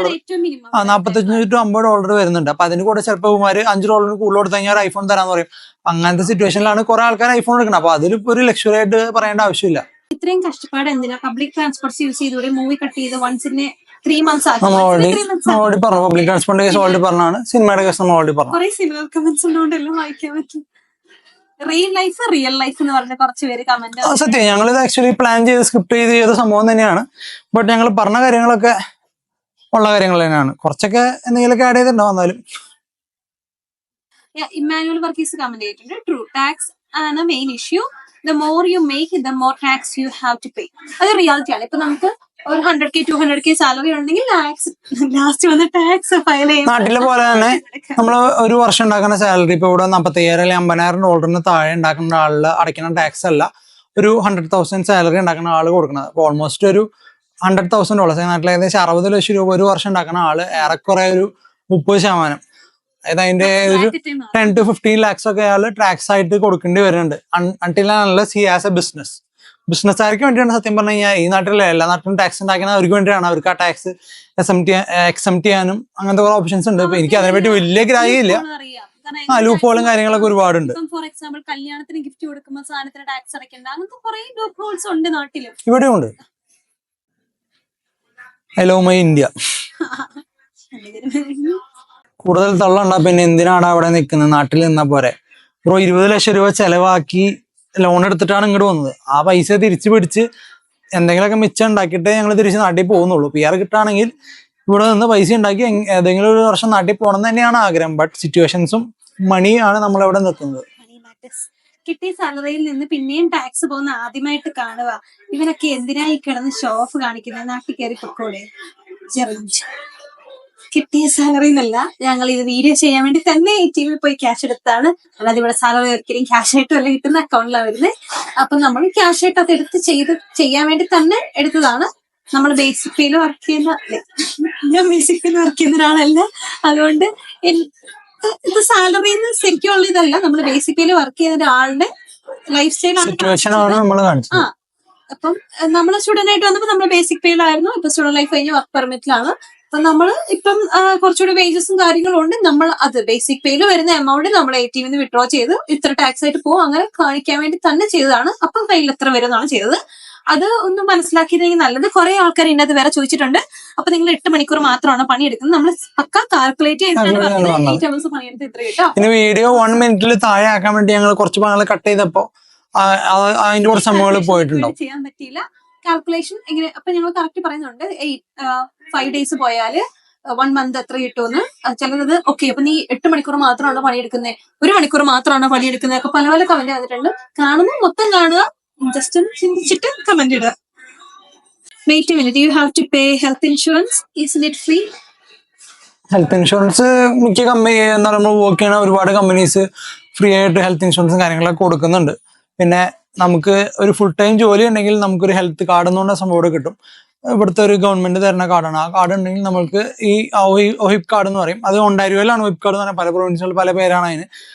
$45 to $50 വരുന്നുണ്ട്. അപ്പൊ അതിന് കൂടെ ചിലപ്പോൾ $5 കൂടുതൽ കൊടുത്തു കഴിഞ്ഞാൽ ഐഫോൺ തരാന്ന് പറയും. അങ്ങനത്തെ സിറ്റുവേഷനിലാണ് കുറെ ആൾക്കാർ ഐഫോൺ എടുക്കുന്നത്. അപ്പൊ അതിലിപ്പോ ഒരു ലക്ഷറി ആയിട്ട് പറയേണ്ട ആവശ്യമില്ല. ഇത്രയും കഷ്ടപ്പാട് എന്തിനാ? പബ്ലിക് ട്രാൻസ്പോർട്ട് യൂസ് ചെയ്തൂടെ? മൂവി കട്ട് ചെയ്ത് വൺസിന് 3 months നമ്മൾ ഓൾറെഡി പറഞ്ഞു. പബ്ലിക് ട്രാൻസ്പോർട്ട് കേസ് ഓൾറെഡി പറഞ്ഞാണ്. സിനിമയുടെ കേസ് നമ്മൾ ഓൾറെഡി പറഞ്ഞു. കുറെ സിമിലർ കമന്റ്സ് ഉള്ളതുകൊണ്ടെല്ലാം വായിക്കാൻ പറ്റും. റിയൽ ലൈഫ് എന്ന് പറഞ്ഞ കുറച്ച് പേര് കമന്റ്. സത്യം ഞങ്ങളിത് ആക്ച്വലി പ്ലാൻ ചെയ്ത് സ്ക്രിപ്റ്റ് ചെയ്ത സംഭവം തന്നെയാണ്. ബട്ട് ഞങ്ങൾ പറഞ്ഞ കാര്യങ്ങളൊക്കെ ഉള്ള കാര്യങ്ങൾ തന്നെയാണ്. കുറച്ചൊക്കെ എന്തെങ്കിലുമൊക്കെ ആഡ് ചെയ്തിട്ടുണ്ടാവും. എന്നാലും ഇമ്മാനുവൽ വർഗീസ് കമന്റ് ചെയ്തിട്ടുണ്ട്. ട്രൂ, ടാക്സ് ആണ് main issue. The more you make the more tax you have to pay. അത് റിയാലിറ്റിയാണ്. ഇപ്പൊ നമുക്ക് ഒരു 100K 200K സാലറി ഉണ്ടെങ്കിൽ ലാസ്റ്റ് വന്ന് ടാക്സ് ഫയൽ ചെയ്യും. നാട്ടിലെ പോലെ തന്നെ നമ്മൾ ഒരു വർഷം ഉണ്ടാക്കുന്ന സാലറി ഇപ്പൊ ഇവിടെ $45,000 അല്ലെങ്കിൽ $50,000 താഴെ ഉണ്ടാക്കുന്ന ആളിൽ അടയ്ക്കുന്ന ടാക്സ് അല്ല ഒരു 100,000 സാലറി ഉണ്ടാക്കുന്ന ആള് കൊടുക്കുന്നത്. അപ്പോൾ ഓൾമോസ്റ്റ് ഒരു $100,000, നാട്ടിൽ ഏകദേശം 60 ലക്ഷം രൂപ ഒരു വർഷം ഉണ്ടാക്കുന്ന ആള് ഏറെക്കുറെ ഒരു 30%, അതായത് അതിന്റെ ഒരു 10 to 15 lakhs ഒക്കെ അയാൾ ടാക്സ് ആയിട്ട് കൊടുക്കേണ്ടി വരുന്നുണ്ട്. Until unless he has a ബിസിനസ്സുകാർക്ക് വേണ്ടിയാണ് സത്യം പറഞ്ഞു കഴിഞ്ഞാൽ. ഈ നാട്ടിലെ എല്ലാ നാട്ടിലും ടാക്സ് ഉണ്ടാക്കുന്നത് അവർക്ക് വേണ്ടിയാണ്. അവർക്ക് ആ ടാക്സ് എക്സംപ്റ്റ് ചെയ്യാനും അങ്ങനത്തെ കുറെ ഓപ്ഷൻസ് ഉണ്ട്. ഇപ്പൊ എനിക്ക് അതിനെപ്പറ്റി വലിയ ഗ്രാഹ്യമില്ല. ലൂപ്പോളും കാര്യങ്ങളൊക്കെ ഒരുപാടുണ്ട്. ഫോർ എക്സാമ്പിൾ കല്യാണത്തിന് ഗിഫ്റ്റ് കൊടുക്കുമ്പോൾ സാധനത്തിന് ടാക്സ് അടയ്ക്കേണ്ട അങ്ങനത്തെ കുറെ ലൂപ്പ് ഹോൾസ് ഉണ്ട് നാട്ടിലും. ഇവിടെയും ഉണ്ട്. Hello my India. കൂടുതൽ തള്ളുണ്ടാ പിന്നെ എന്തിനാണ് അവിടെ നിൽക്കുന്നത്, നാട്ടിൽ നിന്നാ പോരെ ബ്രോ. 20 ലക്ഷം രൂപ ചെലവാക്കി ലോൺ എടുത്തിട്ടാണ് ഇങ്ങോട്ട് വന്നത്. ആ പൈസ തിരിച്ചു പിടിച്ച് എന്തെങ്കിലുമൊക്കെ മിച്ചം ഉണ്ടാക്കിയിട്ടേ ഞങ്ങൾ തിരിച്ച് നാട്ടിൽ പോകുന്നുള്ളൂ. PR കിട്ടുകയാണെങ്കിൽ ഇവിടെ നിന്ന് പൈസ ഉണ്ടാക്കി ഏതെങ്കിലും ഒരു വർഷം നാട്ടിൽ പോകണം എന്ന് തന്നെയാണ് ആഗ്രഹം. ബട്ട് സിറ്റുവേഷൻസും മണിയാണ് നമ്മളവിടെ നിൽക്കുന്നത്. കിട്ടിയ സാലറിയിൽ നിന്ന് പിന്നെയും ടാക്സ് പോകുന്ന ആദ്യമായിട്ട് കാണുക. ഇവനൊക്കെ എന്തിനാ ഈ കിടന്ന് ഷോ ഓഫ് കാണിക്കുന്നത്? നാട്ടിൽ കയറി പൊക്കോടെ. കിട്ടിയ സാലറി എന്നല്ല, ഞങ്ങൾ ഇത് വീഡിയോ ചെയ്യാൻ വേണ്ടി തന്നെ ATM പോയി ക്യാഷ് എടുത്താണ്. അല്ലാതെ ഇവിടെ സാലറി ഒരിക്കലും ക്യാഷ് ആയിട്ടും അല്ല കിട്ടുന്ന അക്കൗണ്ടിലാണ് വരുന്നത്. അപ്പൊ നമ്മൾ ക്യാഷ് ആയിട്ട് അത് എടുത്ത് ചെയ്യാൻ വേണ്ടി തന്നെ എടുത്തതാണ്. നമ്മൾ ബേസിക് പേയിൽ വർക്ക് ചെയ്യുന്ന, ഞാൻ ബേസിക് പേയിൽ വർക്ക് ചെയ്യുന്ന ഒരാളല്ല. അതുകൊണ്ട് ഇത് സാലറിന്ന് ശരിക്കും ഉള്ള ഇതല്ല. നമ്മൾ ബേസിക് പേയിൽ വർക്ക് ചെയ്യുന്ന ഒരാളുടെ ലൈഫ് സ്റ്റൈലാണ്. അപ്പം നമ്മൾ സ്റ്റുഡന്റ് ആയിട്ട് വന്നപ്പോൾ നമ്മൾ ബേസിക് പേയിലായിരുന്നു. ഇപ്പൊ സ്റ്റുഡന്റ് ലൈഫ് കഴിഞ്ഞ് വർക്ക് പെർമിറ്റിലാണ്. അപ്പൊ നമ്മൾ ഇപ്പം കുറച്ചുകൂടി വേജസും കാര്യങ്ങളും ഉണ്ട്. നമ്മൾ അത് ബേസിക് പേയിൽ വരുന്ന എമൗണ്ട് നമ്മൾ ATM നിന്ന് വിഡ്രോ ചെയ്ത് ഇത്ര ടാക്സ് ആയിട്ട് പോകും അങ്ങനെ കാണിക്കാൻ വേണ്ടി തന്നെ ചെയ്തതാണ്. അപ്പം കയ്യിൽ എത്ര വരുന്നതാണ് ചെയ്തത്. അത് ഒന്ന് മനസ്സിലാക്കിയിരുന്നെങ്കിൽ നല്ലത്. കുറെ ആൾക്കാർ ഇതിനകത്ത് വേറെ ചോദിച്ചിട്ടുണ്ട്. അപ്പൊ നിങ്ങൾ 8 മണിക്കൂർ മാത്രമാണ് പണിയെടുക്കുന്നത്. നമ്മൾ പക്ക കാൽക്കുലേറ്റ് ചെയ്തിട്ടാണ് 8 hours പണിയെടുത്ത് ഇത്ര കിട്ടോ. പിന്നെ വീഡിയോ 1 മിനിറ്റിൽ താഴെ ആക്കാൻ വേണ്ടി ഞങ്ങൾ കുറച്ച് ഭാഗങ്ങൾ കട്ട് ചെയ്തപ്പോ അതിന്റെ കുറച്ച് സംഭവങ്ങൾ പോയിട്ടുണ്ടാവും. ചെയ്യാൻ പറ്റിയില്ല. കാൽക്കുലേഷൻ എങ്ങനെ അപ്പൊ ഞങ്ങൾ കറക്റ്റ് പറയുന്നുണ്ട്. 5 days പോയാല് 1 month എത്ര കിട്ടുമെന്ന്. ചിലത് ഓക്കെ അപ്പൊ നീ 8 മണിക്കൂർ മാത്രമാണോ പണിയെടുക്കുന്നത്, 1 മണിക്കൂർ മാത്രമാണോ പണിയെടുക്കുന്നത് ഒക്കെ പല പല കമന്റ് വന്നിട്ടുണ്ട്. കാണുമ്പോൾ മൊത്തം കാണുക, ജസ്റ്റ് ചിന്തിച്ചിട്ട് കമന്റ് ഇടുക. Wait minute, you have to pay health insurance, is it free? Health insurance മിക്ക കമ്പനി നമ്മൾ വർക്ക് ചെയ്യണ ഒരുപാട് കമ്പനീസ് ഫ്രീ ആയിട്ട് ഹെൽത്ത് ഇൻഷുറൻസും കാര്യങ്ങളൊക്കെ കൊടുക്കുന്നുണ്ട്. പിന്നെ നമുക്ക് ഒരു ഫുൾ ടൈം ജോലി ഉണ്ടെങ്കിൽ നമുക്കൊരു ഹെൽത്ത് കാർഡ് എന്ന് പറഞ്ഞ സംഭവം കിട്ടും. ഇവിടുത്തെ ഒരു ഗവൺമെന്റ് തരുന്ന കാർഡാണ്. ആ കാർഡ് ഉണ്ടെങ്കിൽ നമുക്ക് ഈ OHIP കാർഡ് എന്ന് പറയും. അത് ഒണ്ടാരിയോയിലാണ് OHIP കാർഡ് എന്ന് പറഞ്ഞാൽ. പല പ്രൊവിൻസുകളിൽ പല പേരാണ് അതിന്.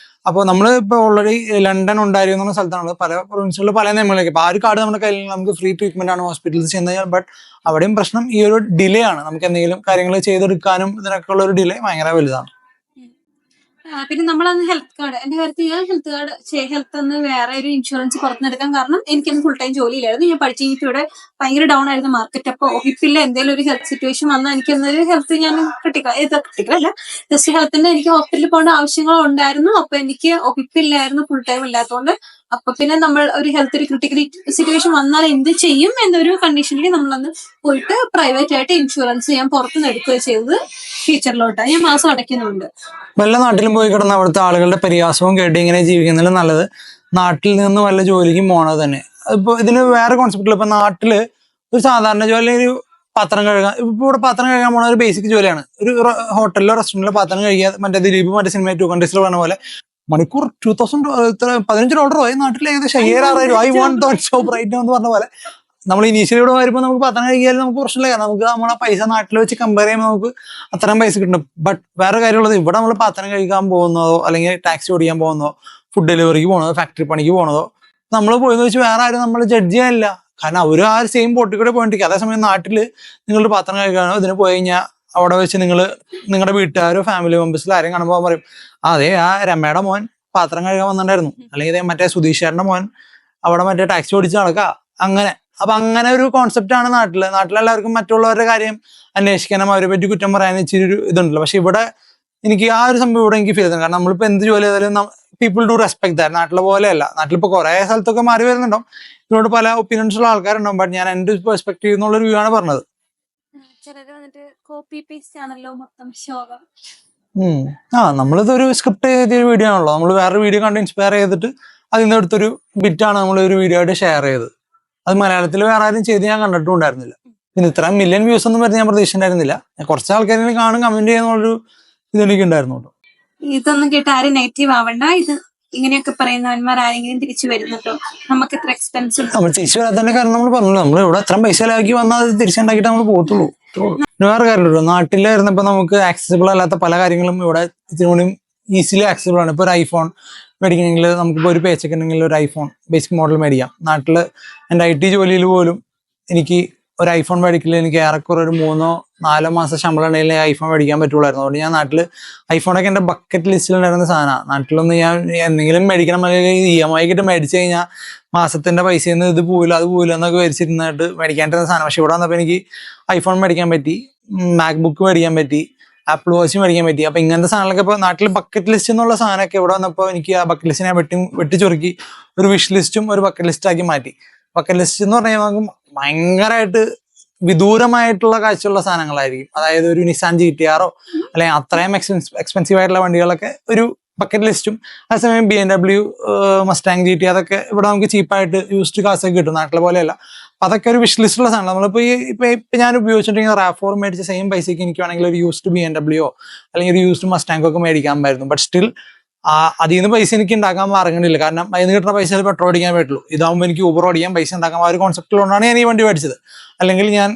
അപ്പോൾ നമ്മൾ ഇപ്പോൾ ഓൾറെഡി ലണ്ടൻ ഒണ്ടാരിയോ എന്ന് പറഞ്ഞ സ്ഥലത്താണ്. പല പ്രൊവിൻസുകളിൽ പല നിയമങ്ങളിലേക്ക്. അപ്പോൾ ആ ഒരു കാർഡ് നമ്മുടെ കയ്യിൽ നമുക്ക് ഫ്രീ ട്രീറ്റ്മെന്റ് ആണ് ഹോസ്പിറ്റലിൽ ചെന്ന് കഴിഞ്ഞാൽ. ബട്ട് അവിടെയും പ്രശ്നം ഈ ഒരു ഡിലേ ആണ്. നമുക്ക് എന്തെങ്കിലും കാര്യങ്ങൾ ചെയ്തെടുക്കാനും ഇതിനൊക്കെ ഉള്ള ഒരു ഡിലേ ഭയങ്കര വലുതാണ്. പിന്നെ നമ്മളന്ന് ഹെൽത്ത് കാർഡ്, എന്റെ കാര്യത്തിൽ ഞാൻ ഹെൽത്ത് എന്ന് വേറെ ഒരു ഇൻഷുറൻസ് പുറത്തുനിന്നെടുക്കാൻ കാരണം എനിക്കൊന്നും ഫുൾ ടൈം ജോലിയില്ലായിരുന്നു. ഞാൻ പഠിച്ചു കഴിഞ്ഞിട്ട് ഇവിടെ ഭയങ്കര ഡൗൺ ആയിരുന്നു മാർക്കറ്റ്. അപ്പോൾ OHIP എന്തെങ്കിലും ഒരു ഹെൽത്ത് സിറ്റുവേഷൻ വന്നാൽ എനിക്കൊന്നൊരു ഹെൽത്ത് ഞാൻ ക്രിട്ടിക്കലല്ല, ജസ്റ്റ് ഹെൽത്തിന്റെ എനിക്ക് ഹോസ്പിറ്റലിൽ പോകേണ്ട ആവശ്യങ്ങൾ ഉണ്ടായിരുന്നു. അപ്പൊ എനിക്ക് OHIP ഇല്ലായിരുന്നു, ഫുൾ ടൈം ഇല്ലാത്തതുകൊണ്ട്. അപ്പൊ പിന്നെ നമ്മൾ ഒരു ഹെൽത്ത് ഒരു ക്രിട്ടിക്കൽ സിറ്റുവേഷൻ വന്നാൽ എന്ത് ചെയ്യും എന്നൊരു കണ്ടീഷനിൽ നമ്മളന്ന് പോയിട്ട് പ്രൈവറ്റ് ആയിട്ട് ഇൻഷുറൻസ് ഞാൻ പുറത്തുനിന്ന് എടുക്കുകയോ ചെയ്തത് ഫ്യൂച്ചറിലോട്ടാണ്. ഞാൻ മാസം അടയ്ക്കുന്നുണ്ട്. വല്ല നാട്ടിലും പോയി കിടന്ന അവിടുത്തെ ആളുകളുടെ പരിഹാസവും കേട്ട് ഇങ്ങനെ ജീവിക്കുന്നതിലും നല്ലത് നാട്ടിൽ നിന്ന് വല്ല ജോലിക്കും പോണത് തന്നെ. ഇപ്പൊ ഇതിന് വേറെ കോൺസെപ്റ്റില്ല. ഇപ്പൊ നാട്ടില് ഒരു സാധാരണ ജോലി, ഒരു പാത്രം കഴുകാൻ, ഇപ്പൊ ഇവിടെ പാത്രം കഴുകാൻ പോണ ഒരു ബേസിക് ജോലിയാണ്. ഒരു ഹോട്ടലിലോ റെസ്റ്റോറന്റിലോ പാത്രം കഴുകിയ മറ്റേ ദിലീപ് മറ്റേ സിനിമ 2 countries പറഞ്ഞ പോലെ മണിക്കൂർ $15 ആയി. നാട്ടിൽ ഏകദേശം 5,000 I want that job right now എന്ന് പറഞ്ഞ പോലെ. നമ്മൾ ഇനീഷ്യലി ഇവിടെ വരുമ്പോൾ നമുക്ക് പാത്രം കഴിക്കാനും നമുക്ക് പ്രശ്നമില്ല. നമുക്ക് നമ്മളെ പൈസ നാട്ടിൽ വെച്ച് കമ്പയർ ചെയ്യുമ്പോൾ നമുക്ക് അത്രയും പൈസ കിട്ടും. ബട്ട് വേറെ കാര്യമുള്ളത്, ഇവിടെ നമ്മൾ പാത്രം കഴിക്കാൻ പോകുന്നതോ അല്ലെങ്കിൽ ടാക്സി ഓടിക്കാൻ പോകുന്നതോ ഫുഡ് ഡെലിവറിക്ക് പോകുന്നതോ ഫാക്ടറി പണിക്ക് പോകുന്നതോ നമ്മൾ പോയെന്ന് വെച്ച് വേറെ ആരും നമ്മൾ ജഡ്ജ് ചെയ്യാനില്ല. കാരണം അവർ ആ ഒരു സെയിം പോട്ടി കൂടെ പോയിട്ടിരിക്കും. അതേസമയം നാട്ടിൽ നിങ്ങളുടെ പാത്രം കഴിക്കാനോ ഇതിന് പോയി കഴിഞ്ഞാൽ അവിടെ വെച്ച് നിങ്ങളുടെ വീട്ടുകാരോ ഫാമിലി മെമ്പേഴ്സിൽ ആരെയും കാണുമ്പോൾ പറയും, അതെ ആ രമയുടെ മോൻ പാത്രം കഴുകാൻ വന്നിട്ടുണ്ടായിരുന്നു, അല്ലെങ്കിൽ മറ്റേ സുധീഷേട്ടന്റെ മോൻ അവിടെ മറ്റേ ടാക്സി ഓടിച്ച് നടക്കുക. അങ്ങനെ അപ്പൊ അങ്ങനെ ഒരു കോൺസെപ്റ്റ് ആണ് നാട്ടിലെല്ലാവർക്കും മറ്റുള്ളവരുടെ കാര്യം അന്വേഷിക്കാനും അവരെ പറ്റി കുറ്റം പറയാനും ഇച്ചിരി ഒരു ഇതുണ്ടല്ലോ. പക്ഷെ ഇവിടെ എനിക്ക് ആ ഒരു സംഭവം ഇവിടെ എനിക്ക് ഫീൽ ചെയ്യുന്നത്. കാരണം നമ്മളിപ്പോ എന്ത് ജോലി ചെയ്താലും പീപ്പിൾ ഡു റെസ്പെക്ട് ദാറ്റ്. നാട്ടിലെ പോലെയല്ല. നാട്ടിലിപ്പോ കുറെ സ്ഥലത്തൊക്കെ മാറി വരുന്നുണ്ടാവും, ഇതിനോട് പല ഒപ്പീനിയൻസ് ഉള്ള ആൾക്കാരുണ്ടാവും. ബട്ട് ഞാൻ എന്റെ പെർസ്പെക്ടീവ് എന്നുള്ള വ്യൂ ആണ് പറഞ്ഞത്. നമ്മളിത് ഒരു സ്ക്രിപ്റ്റ് ചെയ്ത വീഡിയോ ആണല്ലോ. നമ്മൾ വേറൊരു വീഡിയോ കണ്ട് ഇൻസ്പയർ ചെയ്തിട്ട് അതിൽ നിന്ന് എടുത്തൊരു ബിറ്റാണ് നമ്മൾ ഒരു വീഡിയോ ആയിട്ട് ഷെയർ ചെയ്തത്. അത് മലയാളത്തിൽ വേറെ ആരും ചെയ്ത് ഞാൻ കണ്ടിട്ടും ഉണ്ടായിരുന്നില്ല. പിന്നെ ഇത്ര മില്യൺ വ്യൂസ് ഒന്നും വരുന്ന ഞാൻ പ്രതീക്ഷിച്ചിട്ടുണ്ടായിരുന്നില്ല. കുറച്ച് ആൾക്കാരെ കാണും, കമന്റ് ചെയ്യുന്നുള്ളൊരു ഇതെനിക്ക് ഉണ്ടായിരുന്നു. ഇതൊന്നും കേട്ട് ആരും നെഗറ്റീവ് ആവണ്ട. ഇത് ഇങ്ങനെയൊക്കെ പറയുന്നവന്മാർ ആരെങ്കിലും തിരിച്ചു വരുന്നുണ്ടോ? നമുക്ക് ഇത്ര എക്സ്പെൻസ് ഉണ്ട്. നമ്മൾ തിരിച്ചു വരാത്തതിന്റെ കാരണം നമ്മൾ പറഞ്ഞല്ലോ, നമ്മൾ ഇവിടെ എത്ര പൈസ ലാക്കി വന്നാൽ അത് തിരിച്ചുണ്ടാക്കിയിട്ട് നമ്മൾ പോകത്തുള്ളൂ. പിന്നെ വേറെ കാര്യമുള്ളൂ, നാട്ടിലായിരുന്നപ്പോൾ നമുക്ക് ആക്സസിബിൾ അല്ലാത്ത പല കാര്യങ്ങളും ഇവിടെ ഇത്തിരി ഈസിലി ആക്സസിബിൾ ആണ്. ഇപ്പോൾ ഒരു ഐഫോൺ മേടിക്കണമെങ്കിൽ നമുക്കിപ്പോൾ ഒരു പേച്ചൊക്കെ ഉണ്ടെങ്കിൽ ഒരു ഐഫോൺ ബേസിക് മോഡൽ മേടിക്കാം. നാട്ടിൽ എൻ്റെ IT ജോലിയിൽ പോലും എനിക്ക് ഒരു ഐഫോൺ മേടിക്കില്ല, എനിക്ക് ഏറെക്കുറെ ഒരു 3-4 മാസം ശമ്പളം ഉണ്ടെങ്കിൽ ഐഫോൺ മേടിക്കാൻ പറ്റുള്ളായിരുന്നു. അതുകൊണ്ട് ഞാൻ നാട്ടിൽ ഐഫോണൊക്കെ എൻ്റെ ബക്കറ്റ് ലിസ്റ്റിൽ ഉണ്ടായിരുന്ന സാധനമാണ്. നാട്ടിലൊന്ന് ഞാൻ എന്തെങ്കിലും മേടിക്കണം, അല്ലെങ്കിൽ EMI കിട്ട് മേടിച്ചു കഴിഞ്ഞാൽ മാസത്തിന്റെ പൈസയിൽ നിന്ന് ഇത് പോവില്ല അത് പോവില്ല എന്നൊക്കെ വരിച്ചിരുന്നിട്ട് മേടിക്കാണ്ടിരുന്ന സാധനം. പക്ഷെ ഇവിടെ വന്നപ്പോൾ എനിക്ക് ഐഫോൺ മേടിക്കാൻ പറ്റി, മാക്ബുക്ക് മേടിക്കാൻ പറ്റി, ആപ്പിൾ വാച്ച് മേടിക്കാൻ പറ്റി. അപ്പൊ ഇങ്ങനത്തെ സാധനങ്ങളൊക്കെ ഇപ്പോൾ നാട്ടിൽ ബക്കറ്റ് ലിസ്റ്റ് എന്നുള്ള സാധനമൊക്കെ ഇവിടെ വന്നപ്പോൾ എനിക്ക് ആ ബക്കറ്റ് ലിസ്റ്റിനെ വെട്ടിച്ചുറുക്കി ഒരു വിഷ് ലിസ്റ്റും ഒരു ബക്കറ്റ് ലിസ്റ്റാക്കി മാറ്റി. ബക്കറ്റ് ലിസ്റ്റ് എന്ന് പറഞ്ഞാൽ നമുക്ക് ഭയങ്കരമായിട്ട് വിദൂരമായിട്ടുള്ള കാഴ്ചയുള്ള സാധനങ്ങളായിരിക്കും. അതായത് ഒരു നിസാൻ GTR അല്ലെങ്കിൽ അത്രയും എക്സ്പെൻസീവ് ആയിട്ടുള്ള വണ്ടികളൊക്കെ ഒരു ബക്കറ്റ് ലിസ്റ്റും, അതേസമയം BMW, മസ്റ്റാങ് GT അതൊക്കെ ഇവിടെ നമുക്ക് ചീപ്പായിട്ട് യൂസ്ഡ് കാശൊക്കെ കിട്ടും, നാട്ടിലെ പോലെയല്ല. അതൊക്കെ ഒരു വിഷ് ലിസ്റ്റുള്ള സാധനം. നമ്മളിപ്പോൾ ഇപ്പൊ ഞാൻ ഉപയോഗിച്ചിട്ടുണ്ടെങ്കിൽ RAV4 മേടിച്ച സെയിം പൈസയ്ക്ക് എനിക്ക് വേണമെങ്കിൽ ഒരു യൂസ്ഡ് BMW അല്ലെങ്കിൽ ഒരു യൂസ്ഡ് മസ്റ്റാങ് ഒക്കെ മേടിക്കാൻ പറ്റുന്നു. ബട്ട് സ്റ്റിൽ അതിൽ നിന്ന് പൈസ എനിക്ക് ഉണ്ടാക്കാൻ മാർഗമില്ല. കാരണം അതിൽ നിന്ന് കിട്ടുന്ന പൈസ പെട്രോൾ അടിക്കാൻ പറ്റുള്ളൂ. ഇതാകുമ്പോൾ എനിക്ക് ഊബർ ഓടിക്കാൻ പൈസ ഉണ്ടാക്കാൻ ആ ഒരു കോൺസെപ്റ്റിലുകൊണ്ടാണ് ഞാൻ ഈ വണ്ടി മേടിച്ചത്. അല്ലെങ്കിൽ ഞാൻ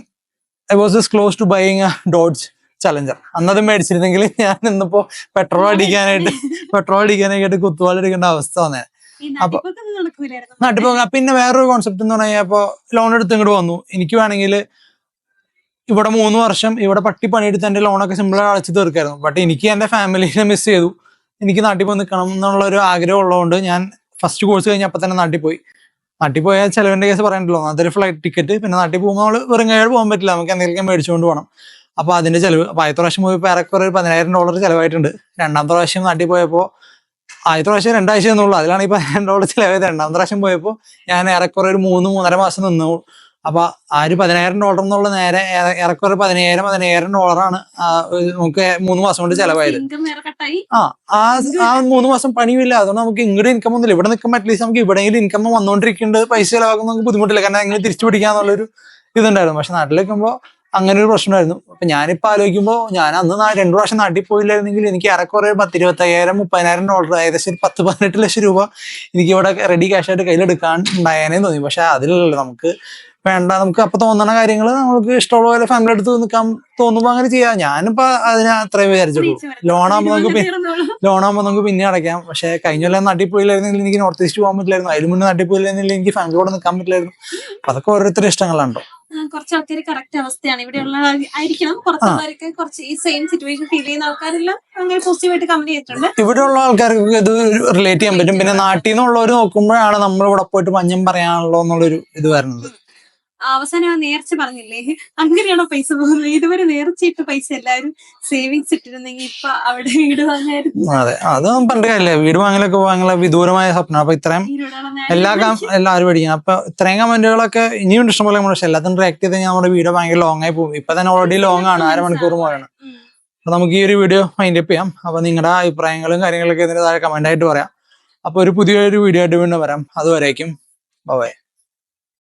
I was just close to buying a Dodge Challenger. അന്നത് മേടിച്ചിരുന്നെങ്കിൽ ഞാൻ ഇന്നിപ്പോ പെട്രോൾ അടിക്കാനായിട്ട് കുത്തുവാളെടുക്കേണ്ട അവസ്ഥ വന്നേ. അപ്പൊ നാട്ടിൽ പിന്നെ വേറൊരു കോൺസെപ്റ്റ് എന്ന് പറഞ്ഞാൽ ഇപ്പൊ ലോൺ എടുത്ത് ഇങ്ങോട്ട് വന്നു. എനിക്ക് വേണമെങ്കിൽ ഇവിടെ 3 വർഷം ഇവിടെ പണിയെടുത്ത് എന്റെ ലോണൊക്കെ സിമ്പിളായി അടച്ചു തീർക്കായിരുന്നു. ബട്ട് എനിക്ക് എന്റെ ഫാമിലിനെ മിസ് ചെയ്തു. എനിക്ക് നാട്ടിൽ പോയി നിൽക്കണം എന്നുള്ള ഒരു ആഗ്രഹം ഉള്ളതുകൊണ്ട് ഞാൻ ഫസ്റ്റ് കോഴ്സ് കഴിഞ്ഞപ്പോൾ തന്നെ നാട്ടിൽ പോയാൽ ചിലവിന്റെ കേസ് പറയണ്ടല്ലോ. അതൊരു ഫ്ലൈറ്റ് ടിക്കറ്റ്, പിന്നെ നാട്ടിൽ പോകുമ്പോൾ നമ്മൾ വെറും കയ്യോട് പോകാൻ പറ്റില്ല, നമുക്ക് എന്തെങ്കിലും മേടിച്ചുകൊണ്ട് പോകണം. അപ്പൊ അതിന്റെ ചിലവ് ആദ്യത്തെ പ്രാവശ്യം പോയപ്പോൾ ഏറെക്കുറെ ഒരു $10,000 ചിലവായിട്ടുണ്ട്. രണ്ടാമത്തെ പ്രാവശ്യം നാട്ടിൽ പോയപ്പോൾ ആദ്യത്തെ പ്രാവശ്യം 2 ആഴ്ച എന്നുള്ളൂ, അതിലാണ് ഈ $10,000 ചിലവായത്. രണ്ടാമത്തെ പ്രാവശ്യം പോയപ്പോൾ ഞാൻ ഏറെക്കുറെ ഒരു 3-3.5 മാസം നിന്നു. അപ്പൊ ആ ഒരു $10,000 എന്നുള്ള നേരെ ഏറെക്കുറെ $15,000 നമുക്ക് 3 മാസം കൊണ്ട് ചെലവായത്. ആ 3 മാസം പണിയില്ല, അതുകൊണ്ട് നമുക്ക് ഇങ്ങോട്ട് ഇൻകം ഒന്നുമില്ല. ഇവിടെ നിൽക്കുമ്പോൾ അറ്റ്ലീസ്റ്റ് നമുക്ക് ഇവിടെയെങ്കിലും ഇൻകം വന്നുകൊണ്ടിരിക്കേണ്ടത് പൈസ ചിലവാക്കുന്ന നമുക്ക് ബുദ്ധിമുട്ടില്ല, കാരണം എങ്ങനെ തിരിച്ചു പിടിക്കാന്നുള്ളൊരു ഇതുണ്ടായിരുന്നു. പക്ഷെ നാട്ടിൽ നിൽക്കുമ്പോൾ അങ്ങനെ ഒരു പ്രശ്നമായിരുന്നു. അപ്പൊ ഞാനിപ്പോ ആലോചിക്കുമ്പോൾ ഞാൻ അന്ന് 2 പ്രാവശ്യം നാട്ടിൽ പോയില്ലായിരുന്നെങ്കിൽ എനിക്ക് ഏറെക്കുറെ 10,000-25,000 ഏകദേശം ഒരു 10-18 ലക്ഷം രൂപ എനിക്ക് ഇവിടെ റെഡി ക്യാഷ് ആയിട്ട് കയ്യിലെടുക്കാൻ ഉണ്ടായേനേ തോന്നി. പക്ഷെ അതിലല്ലോ നമുക്ക് വേണ്ട, നമുക്ക് അപ്പൊ തോന്നണ കാര്യങ്ങൾ നമുക്ക് ഇഷ്ടമുള്ള പോലെ ഫാമിലി അടുത്ത് നിൽക്കാൻ തോന്നുമ്പോ അങ്ങനെ ചെയ്യാം. ഞാനിപ്പോ അതിനെ അത്രേ വിചാരിച്ചുള്ളൂ. ലോണാകുമ്പോ നമുക്ക് പിന്നെ അടയ്ക്കാം. പക്ഷെ കഴിഞ്ഞ കൊല്ലം നാട്ടിൽ പോയില്ലായിരുന്നെങ്കിൽ എനിക്ക് നോർത്ത് ഈസ്റ്റ് പോകാൻ പറ്റില്ലായിരുന്നു. അതിന് മുന്നേ നാട്ടിൽ പോയില്ലായിരുന്നെങ്കിൽ എനിക്ക് ഫാമിലിയോടെ നിൽക്കാൻ പറ്റില്ലായിരുന്നു. അതൊക്കെ ഓരോരുത്തരുടെ ഇഷ്ടങ്ങളാണോ. കുറച്ച് ആൾക്കാർ കറക്റ്റ് അവസ്ഥയാണ് ഇവിടെയുള്ള ആയിരിക്കണം. പുറത്തുള്ളവർക്ക് കുറച്ച് ഈ സെയിം സിറ്റുവേഷൻ ഫീൽ ചെയ്യുന്ന ആൾക്കാരെല്ലാം അങ്ങനെ പോസിറ്റീവായിട്ട് കമന്റ് ചെയ്തിട്ടുണ്ട്. ഇവിടെയുള്ള ആൾക്കാർക്ക് ഇത് റിലേറ്റ് ചെയ്യാൻ പറ്റും. പിന്നെ നാട്ടിൽ നിന്നുള്ളവർ നോക്കുമ്പോഴാണ് നമ്മൾ ഇവിടെ പോയിട്ട് പഞ്ഞം പറയാനുള്ളൂ എന്നുള്ളൊരു ഇത് വരുന്നത്. അവസാനം നേർച്ച പറഞ്ഞില്ലേ, അങ്ങനെയാണോ പൈസ പോകുന്നത്? ഇതുവരെ നേർച്ചയിട്ട് പൈസ എല്ലാവരും സേവിങ്സ് ഇട്ടിരുന്നെങ്കിൽ ഇപ്പൊ അവിടെ വീട് വാങ്ങായിരുന്നു. അതെ, അത് പണ്ട് കാര്യമില്ല. വീട് വാങ്ങല വിദൂരമായ സ്വപ്നം. അപ്പൊ ഇത്രയും എല്ലാവരും പഠിക്കണം. അപ്പൊ ഇത്രയും കമന്റുകളൊക്കെ ഇനിയും ഇഷ്ടംപോലെ, പക്ഷെ എല്ലാത്തിനും റിയാക്ട് ചെയ്ത് നമ്മുടെ വീഡിയോ ഭയങ്കര ലോങ് ആയി പോകും. ഇപ്പൊ തന്നെ ഓൾറെഡി ലോങ് ആണ്, 1/2 മണിക്കൂർ പോലെയാണ്. അപ്പൊ നമുക്ക് ഈ ഒരു വീഡിയോ വൈൻഡ് അപ്പ് ചെയ്യാം. അപ്പൊ നിങ്ങളുടെ അഭിപ്രായങ്ങളും കാര്യങ്ങളൊക്കെ ഇതിന് താഴെ കമന്റ് ആയിട്ട് പറയാം. അപ്പൊ ഒരു പുതിയൊരു വീഡിയോ ആയിട്ട് വീണ്ടും വരാം. അതുവരേക്കും ബൈ.